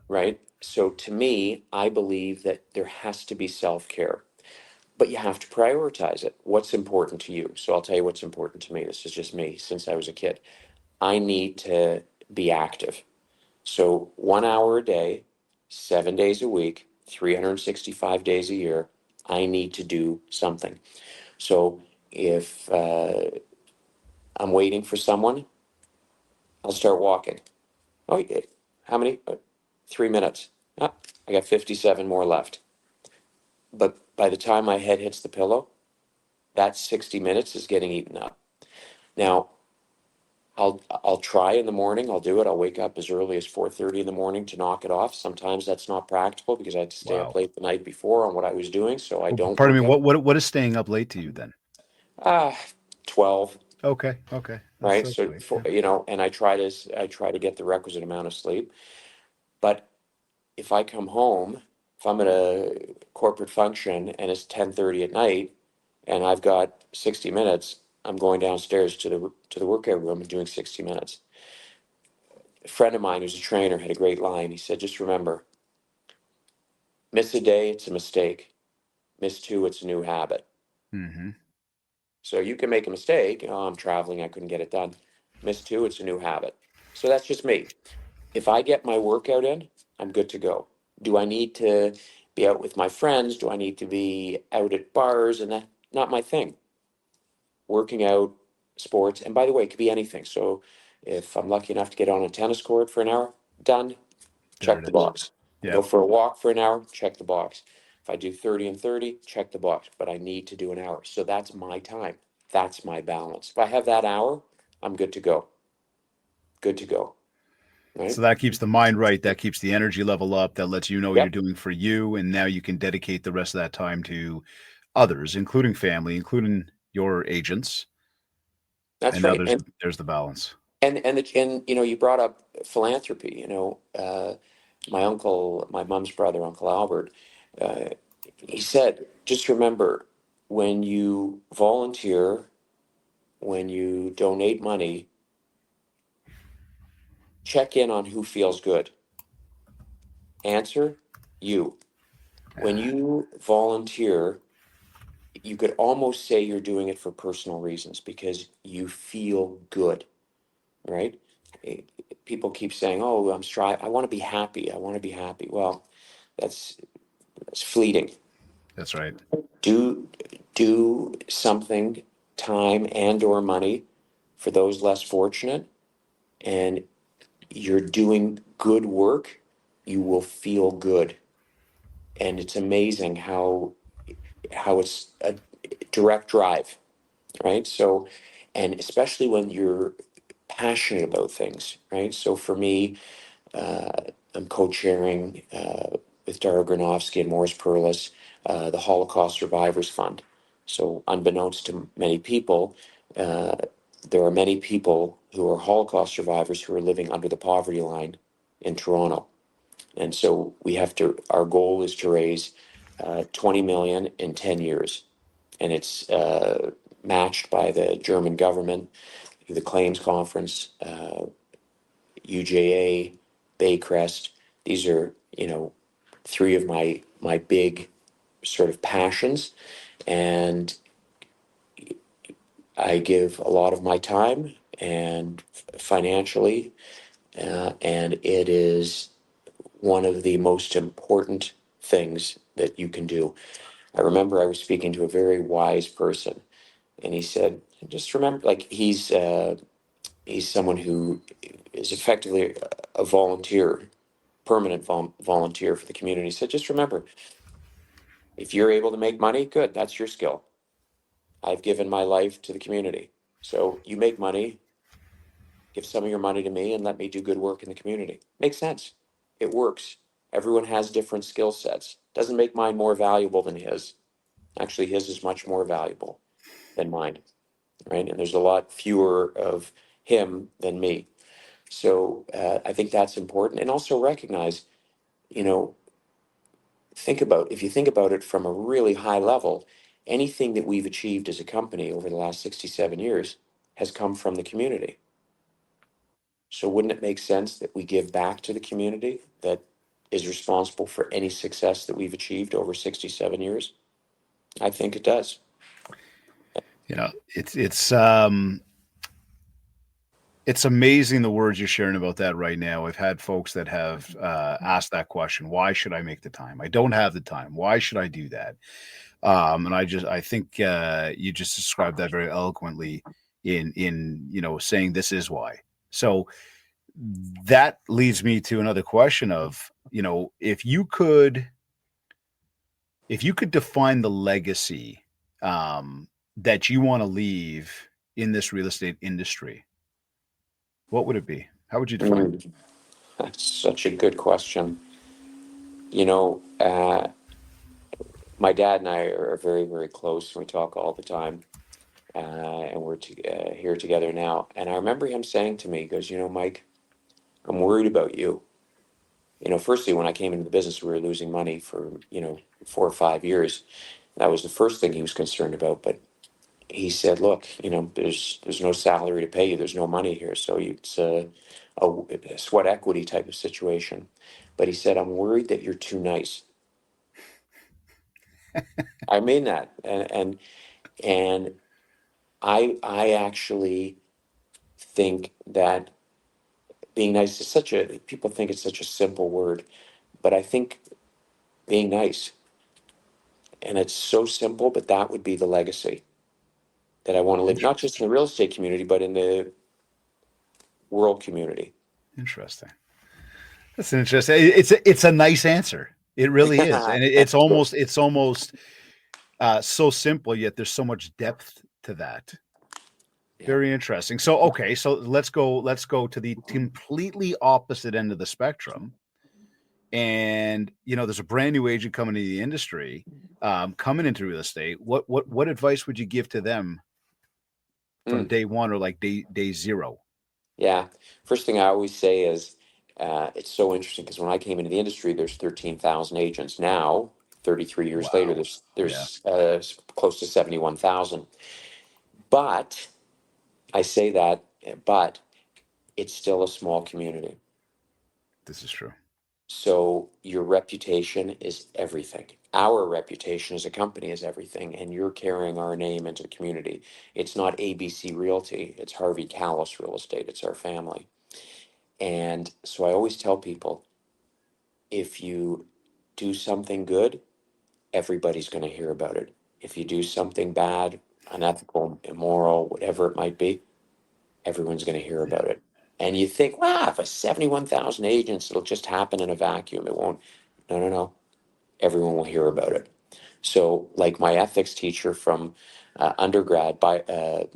right? So to me, I believe that there has to be self care, but you have to prioritize it. What's important to you? So I'll tell you what's important to me. This is just me since I was a kid. I need to be active. So 1 hour a day, 7 days a week, 365 days a year, I need to do something. So if I'm waiting for someone, I'll start walking. Oh, yeah. How many? 3 minutes. Ah, I got 57 more left. But by the time my head hits the pillow, that 60 minutes is getting eaten up. Now, I'll try in the morning. I'll do it. I'll wake up as early as 4:30 in the morning to knock it off. Sometimes that's not practical because I had to stay up Wow. late the night before on what I was doing, so I don't Pardon me. work out. What is staying up late to you then? Ah, 12, Okay. Okay. That's right? so So funny. for Yeah. and I try to get the requisite amount of sleep. But if I come home, if I'm at a corporate function and it's 10:30 at night and I've got 60 minutes, I'm going downstairs to the workout room and doing 60 minutes. A friend of mine who's a trainer had a great line. He said, just remember, miss a day, it's a mistake. Miss two, it's a new habit. Mm-hmm. So you can make a mistake. Oh, I'm traveling, I couldn't get it done. Miss two, it's a new habit. So that's just me. If I get my workout in, I'm good to go. Do I need to be out with my friends? Do I need to be out at bars? And that, not my thing. Working out, sports, and by the way, it could be anything. So if I'm lucky enough to get on a tennis court for an hour, done, There check it the is. box. I go Yep. for a walk for an hour, check the box. If I do 30 and 30, check the box, but I need to do an hour. So that's my time. That's my balance. If I have that hour, I'm good to go. Good to go. Right? So that keeps the mind right. That keeps the energy level up. That lets you know what you're Yep. doing for you. And now you can dedicate the rest of that time to others, including family, including your agents. That's And now right. there's the balance. And you brought up philanthropy. My mom's brother, Uncle Albert, uh, he said, just remember, when you volunteer, when you donate money, check in on who feels good. Answer, you. When you volunteer, you could almost say you're doing it for personal reasons because you feel good, right? Eh, People keep saying, "Oh, I want to be happy. I want to be happy." Well, that's fleeting. That's right. Do do something, time and or money, for those less fortunate, and you're doing good work. You will feel good, and it's amazing how it's a direct drive, right? So, and especially when you're passionate about things, right? So for me, uh, I'm co-chairing with Dara Granovsky and Morris Perlis the Holocaust Survivors Fund. So, unbeknownst to many people, uh, there are many people who are Holocaust survivors who are living under the poverty line in Toronto. And so our goal is to raise 20 million in 10 years. And it's matched by the German government, the Claims Conference, UJA, Baycrest. These are, three of my big sort of passions. And I give a lot of my time and financially, and it is one of the most important things that you can do. I remember I was speaking to a very wise person, and he said, "Just remember, like he's someone who is effectively a volunteer, permanent volunteer for the community." He said, "Just remember, if you're able to make money, good. That's your skill. I've given my life to the community, so you make money. Give some of your money to me, and let me do good work in the community." Makes sense. It works. Everyone has different skill sets. Doesn't make mine more valuable than his. Actually, his is much more valuable than mine, right? And there's a lot fewer of him than me. So I think that's important. And also recognize, you know, if you think about it from a really high level, anything that we've achieved as a company over the last 67 years has come from the community. So wouldn't it make sense that we give back to the community that is responsible for any success that we've achieved over 67 years? I think it does. It's amazing the words you're sharing about that right now. I've had folks that have asked that question: why should I make the time? I don't have the time. Why should I do that? And I think you just described that very eloquently in saying this is why. So that leads me to another question of, if you could define the legacy that you want to leave in this real estate industry, what would it be? How would you define it? Mm, that's such a good question. You know, my dad and I are very, very close. We talk all the time, and here together now. And I remember him saying to me, he goes, Mike, I'm worried about you. Firstly, when I came into the business, we were losing money for, 4 or 5 years. That was the first thing he was concerned about. But he said, look, there's no salary to pay you. There's no money here. So it's a sweat equity type of situation. But he said, I'm worried that you're too nice. I mean that. And I actually think that being nice is people think it's such a simple word, but I think being nice, and it's so simple, but that would be the legacy that I want to live, not just in the real estate community, but in the world community. Interesting. That's interesting. It's a nice answer. It really is, and it's almost so simple, yet there's so much depth to that. Yeah. Very interesting. So, okay, so let's go to the completely opposite end of the spectrum. And there's a brand new agent coming into the industry, coming into real estate. What advice would you give to them from Mm, day one or like day zero? yeah. First thing I always say is it's so interesting because when I came into the industry, there's 13,000 agents. Now, 33 years later, Wow. there's Yeah, there's close to 71,000. But I say that, but it's still a small community. this is true. So your reputation is everything. Our reputation as a company is everything, and you're carrying our name into the community. It's not ABC Realty, it's Harvey Kalles Real Estate, it's our family. And so I always tell people, if you do something good, everybody's going to hear about it. If you do something bad, unethical, immoral, whatever it might be, everyone's going to hear Yeah. about it. And you think, wow, if a 71,000 agents, it'll just happen in a vacuum. It won't. No, no, no. Everyone will hear about it. So, like my ethics teacher from undergrad, by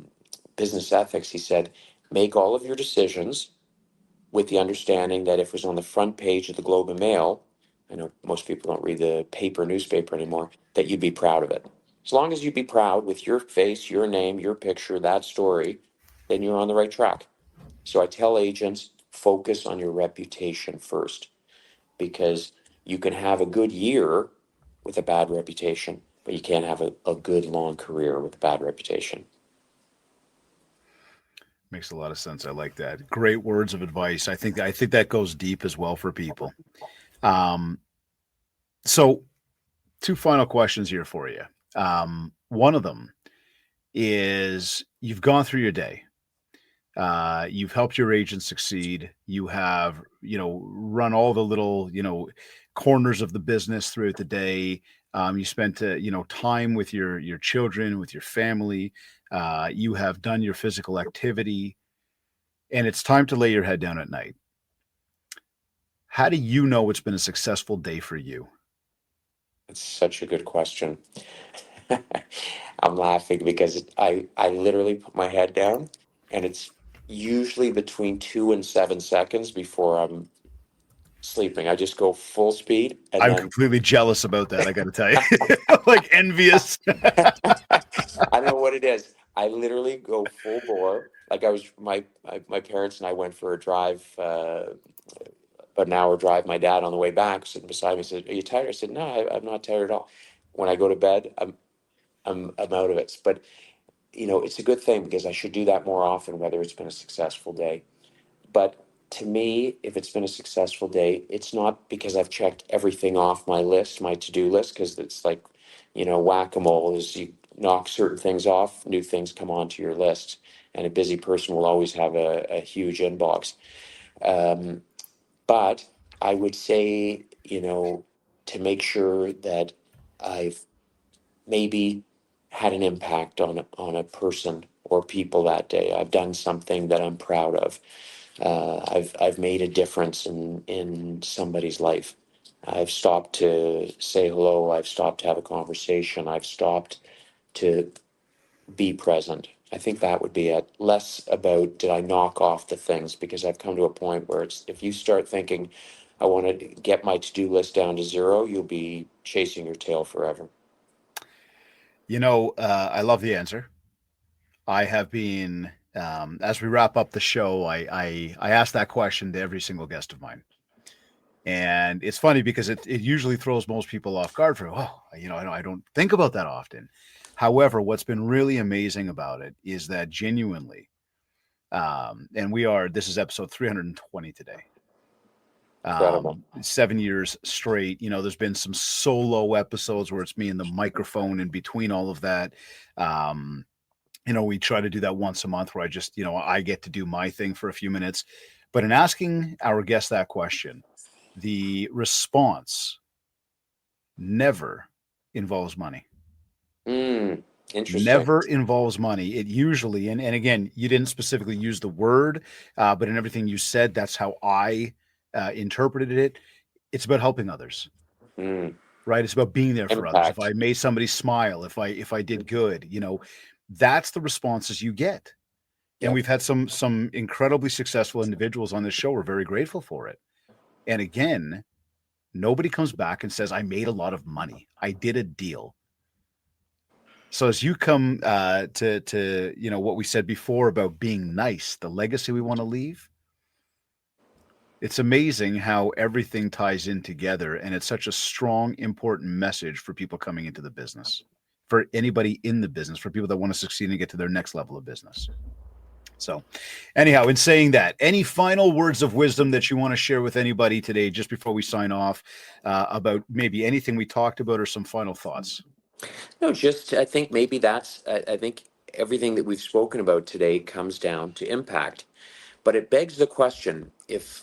business ethics, he said, make all of your decisions with the understanding that if it was on the front page of the Globe and Mail, I know most people don't read the paper newspaper anymore, that you'd be proud of it. As long as you'd be proud with your face, your name, your picture, that story, then you're on the right track. So I tell agents, focus on your reputation first, because you can have a good year with a bad reputation, but you can't have a good long career with a bad reputation. Makes a lot of sense. I like that. Great words of advice. I think that goes deep as well for people. Um, so two final questions here for you. One of them is you've gone through your day. You've helped your agent succeed. You have, run all the little, corners of the business throughout the day. You spent, time with your children, with your family. You have done your physical activity, and it's time to lay your head down at night. How do you know it's been a successful day for you? It's such a good question. I'm laughing because I literally put my head down, and it's usually between 2 and 7 seconds before I'm sleeping. I just go full speed, and I'm then completely jealous about that. I got to tell you, like envious. I don't know what it is. I literally go full bore. Like I was, my parents and I went for a drive, about an hour drive. My dad on the way back sitting beside me said, "Are you tired?" I said, "No, I'm not tired at all." When I go to bed, I'm out of it. But it's a good thing because I should do that more often, whether it's been a successful day. But to me, if it's been a successful day, it's not because I've checked everything off my list, my to-do list, because it's like, whack-a-mole is you knock certain things off, new things come onto your list. And a busy person will always have a huge inbox. Um, but I would say, to make sure that I've maybe had an impact on a person or people that day. I've done something that I'm proud of. I've made a difference in somebody's life. I've stopped to say hello. I've stopped to have a conversation. I've stopped to be present. I think that would be it. Less about did I knock off the things, because I've come to a point where it's if you start thinking I want to get my to-do list down to zero, you'll be chasing your tail forever. I love the answer. I have been, as we wrap up the show, I ask that question to every single guest of mine. And it's funny because it usually throws most people off guard for, I don't think about that often. However, what's been really amazing about it is that genuinely, and this is episode 320 today. Incredible. 7 years straight. There's been some solo episodes where it's me and the microphone in between all of that. Um, we try to do that once a month where I get to do my thing for a few minutes. But in asking our guest that question, the response never involves money. Interesting. Never involves money. It usually, and again, you didn't specifically use the word, but in everything you said, that's how I interpreted it. It's about helping others. right? It's about being there for others. If Impact. I made somebody smile, if I did good, that's the responses you get. And Yep. we've had some incredibly successful individuals on this show. We're very grateful for it. And again, nobody comes back and says, I made a lot of money. I did a deal. So as you come to what we said before about being nice, the legacy we want to leave, it's amazing how everything ties in together. And it's such a strong, important message for people coming into the business, for anybody in the business, for people that want to succeed and get to their next level of business. So anyhow, in saying that, any final words of wisdom that you want to share with anybody today, just before we sign off, about maybe anything we talked about or some final thoughts? No, just I think maybe I think everything that we've spoken about today comes down to impact. But it begs the question, if,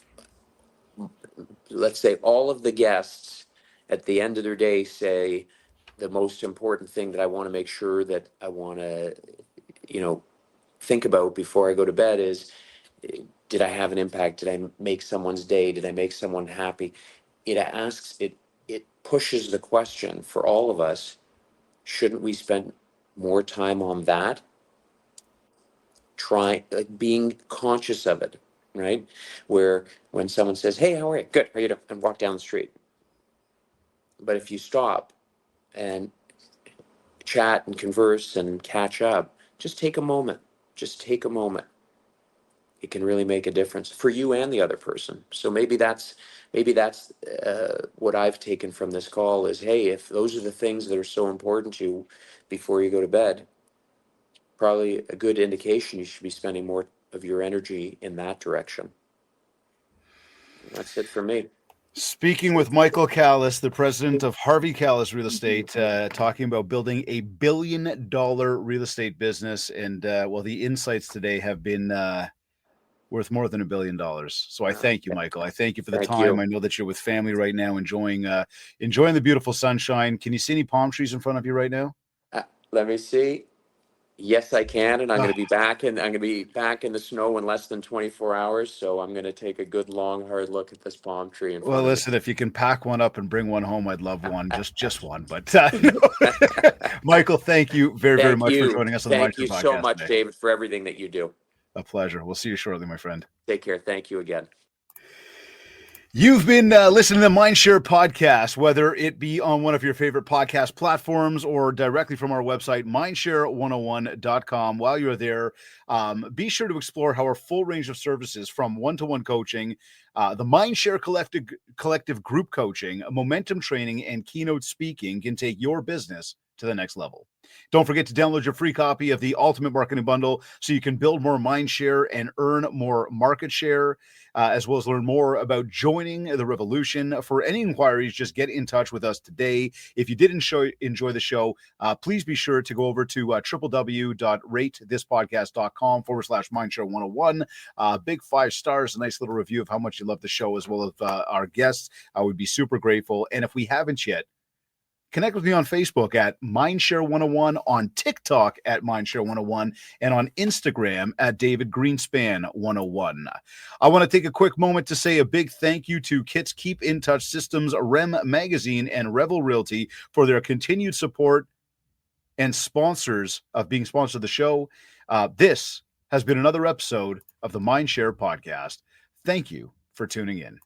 let's say, all of the guests at the end of their day say the most important thing that I want to make sure that I want to, think about before I go to bed is, did I have an impact? Did I make someone's day? Did I make someone happy? It pushes the question for all of us, shouldn't we spend more time on that? Being conscious of it, right? Where when someone says, "Hey, how are you? Good. How are you doing?" and walk down the street. But if you stop and chat and converse and catch up, just take a moment. Just take a moment. It can really make a difference for you and the other person. So maybe that's what I've taken from this call is, hey, if those are the things that are so important to you before you go to bed, probably a good indication you should be spending more of your energy in that direction. That's it for me. Speaking with Michael Kalles, the president of Harvey Kalles Real Estate, talking about building a $1 billion real estate business. And the insights today have been worth more than $1 billion. So I thank you, Michael. I thank you for the Thank time. you. I know that you're with family right now, enjoying the beautiful sunshine. Can you see any palm trees in front of you right now? Let me see. Yes, I can, and I'm going Ah, to be back in the snow in less than 24 hours. So I'm going to take a good, long, hard look at this palm tree in well, front of me. listen, if you can pack one up and bring one home, I'd love one, just one. But Michael, thank you very, very Thank much for you. joining us on the Thank MindShare you so podcast much, today. David, for everything that you do. A pleasure. We'll see you shortly, my friend. Take care. Thank you again. You've been listening to the MindShare podcast, whether it be on one of your favorite podcast platforms or directly from our website, mindshare101.com. While you're there, be sure to explore how our full range of services from one-to-one coaching, the MindShare collective group coaching, momentum training, and keynote speaking can take your business to the next level. Don't forget to download your free copy of the Ultimate Marketing Bundle so you can build more mindshare and earn more market share, as well as learn more about joining the revolution. For any inquiries, just get in touch with us today. If you did enjoy the show, please be sure to go over to www.ratethispodcast.com/mindshare101. Big 5 stars, a nice little review of how much you love the show, as well as our guests. I would be super grateful. And if we haven't yet, connect with me on Facebook at MindShare101, on TikTok at MindShare101, and on Instagram at David Greenspan101. I want to take a quick moment to say a big thank you to Kits Keep in Touch Systems, REM Magazine, and Revel Realty for their continued support and sponsors of being sponsored the show. This has been another episode of the MindShare podcast. Thank you for tuning in.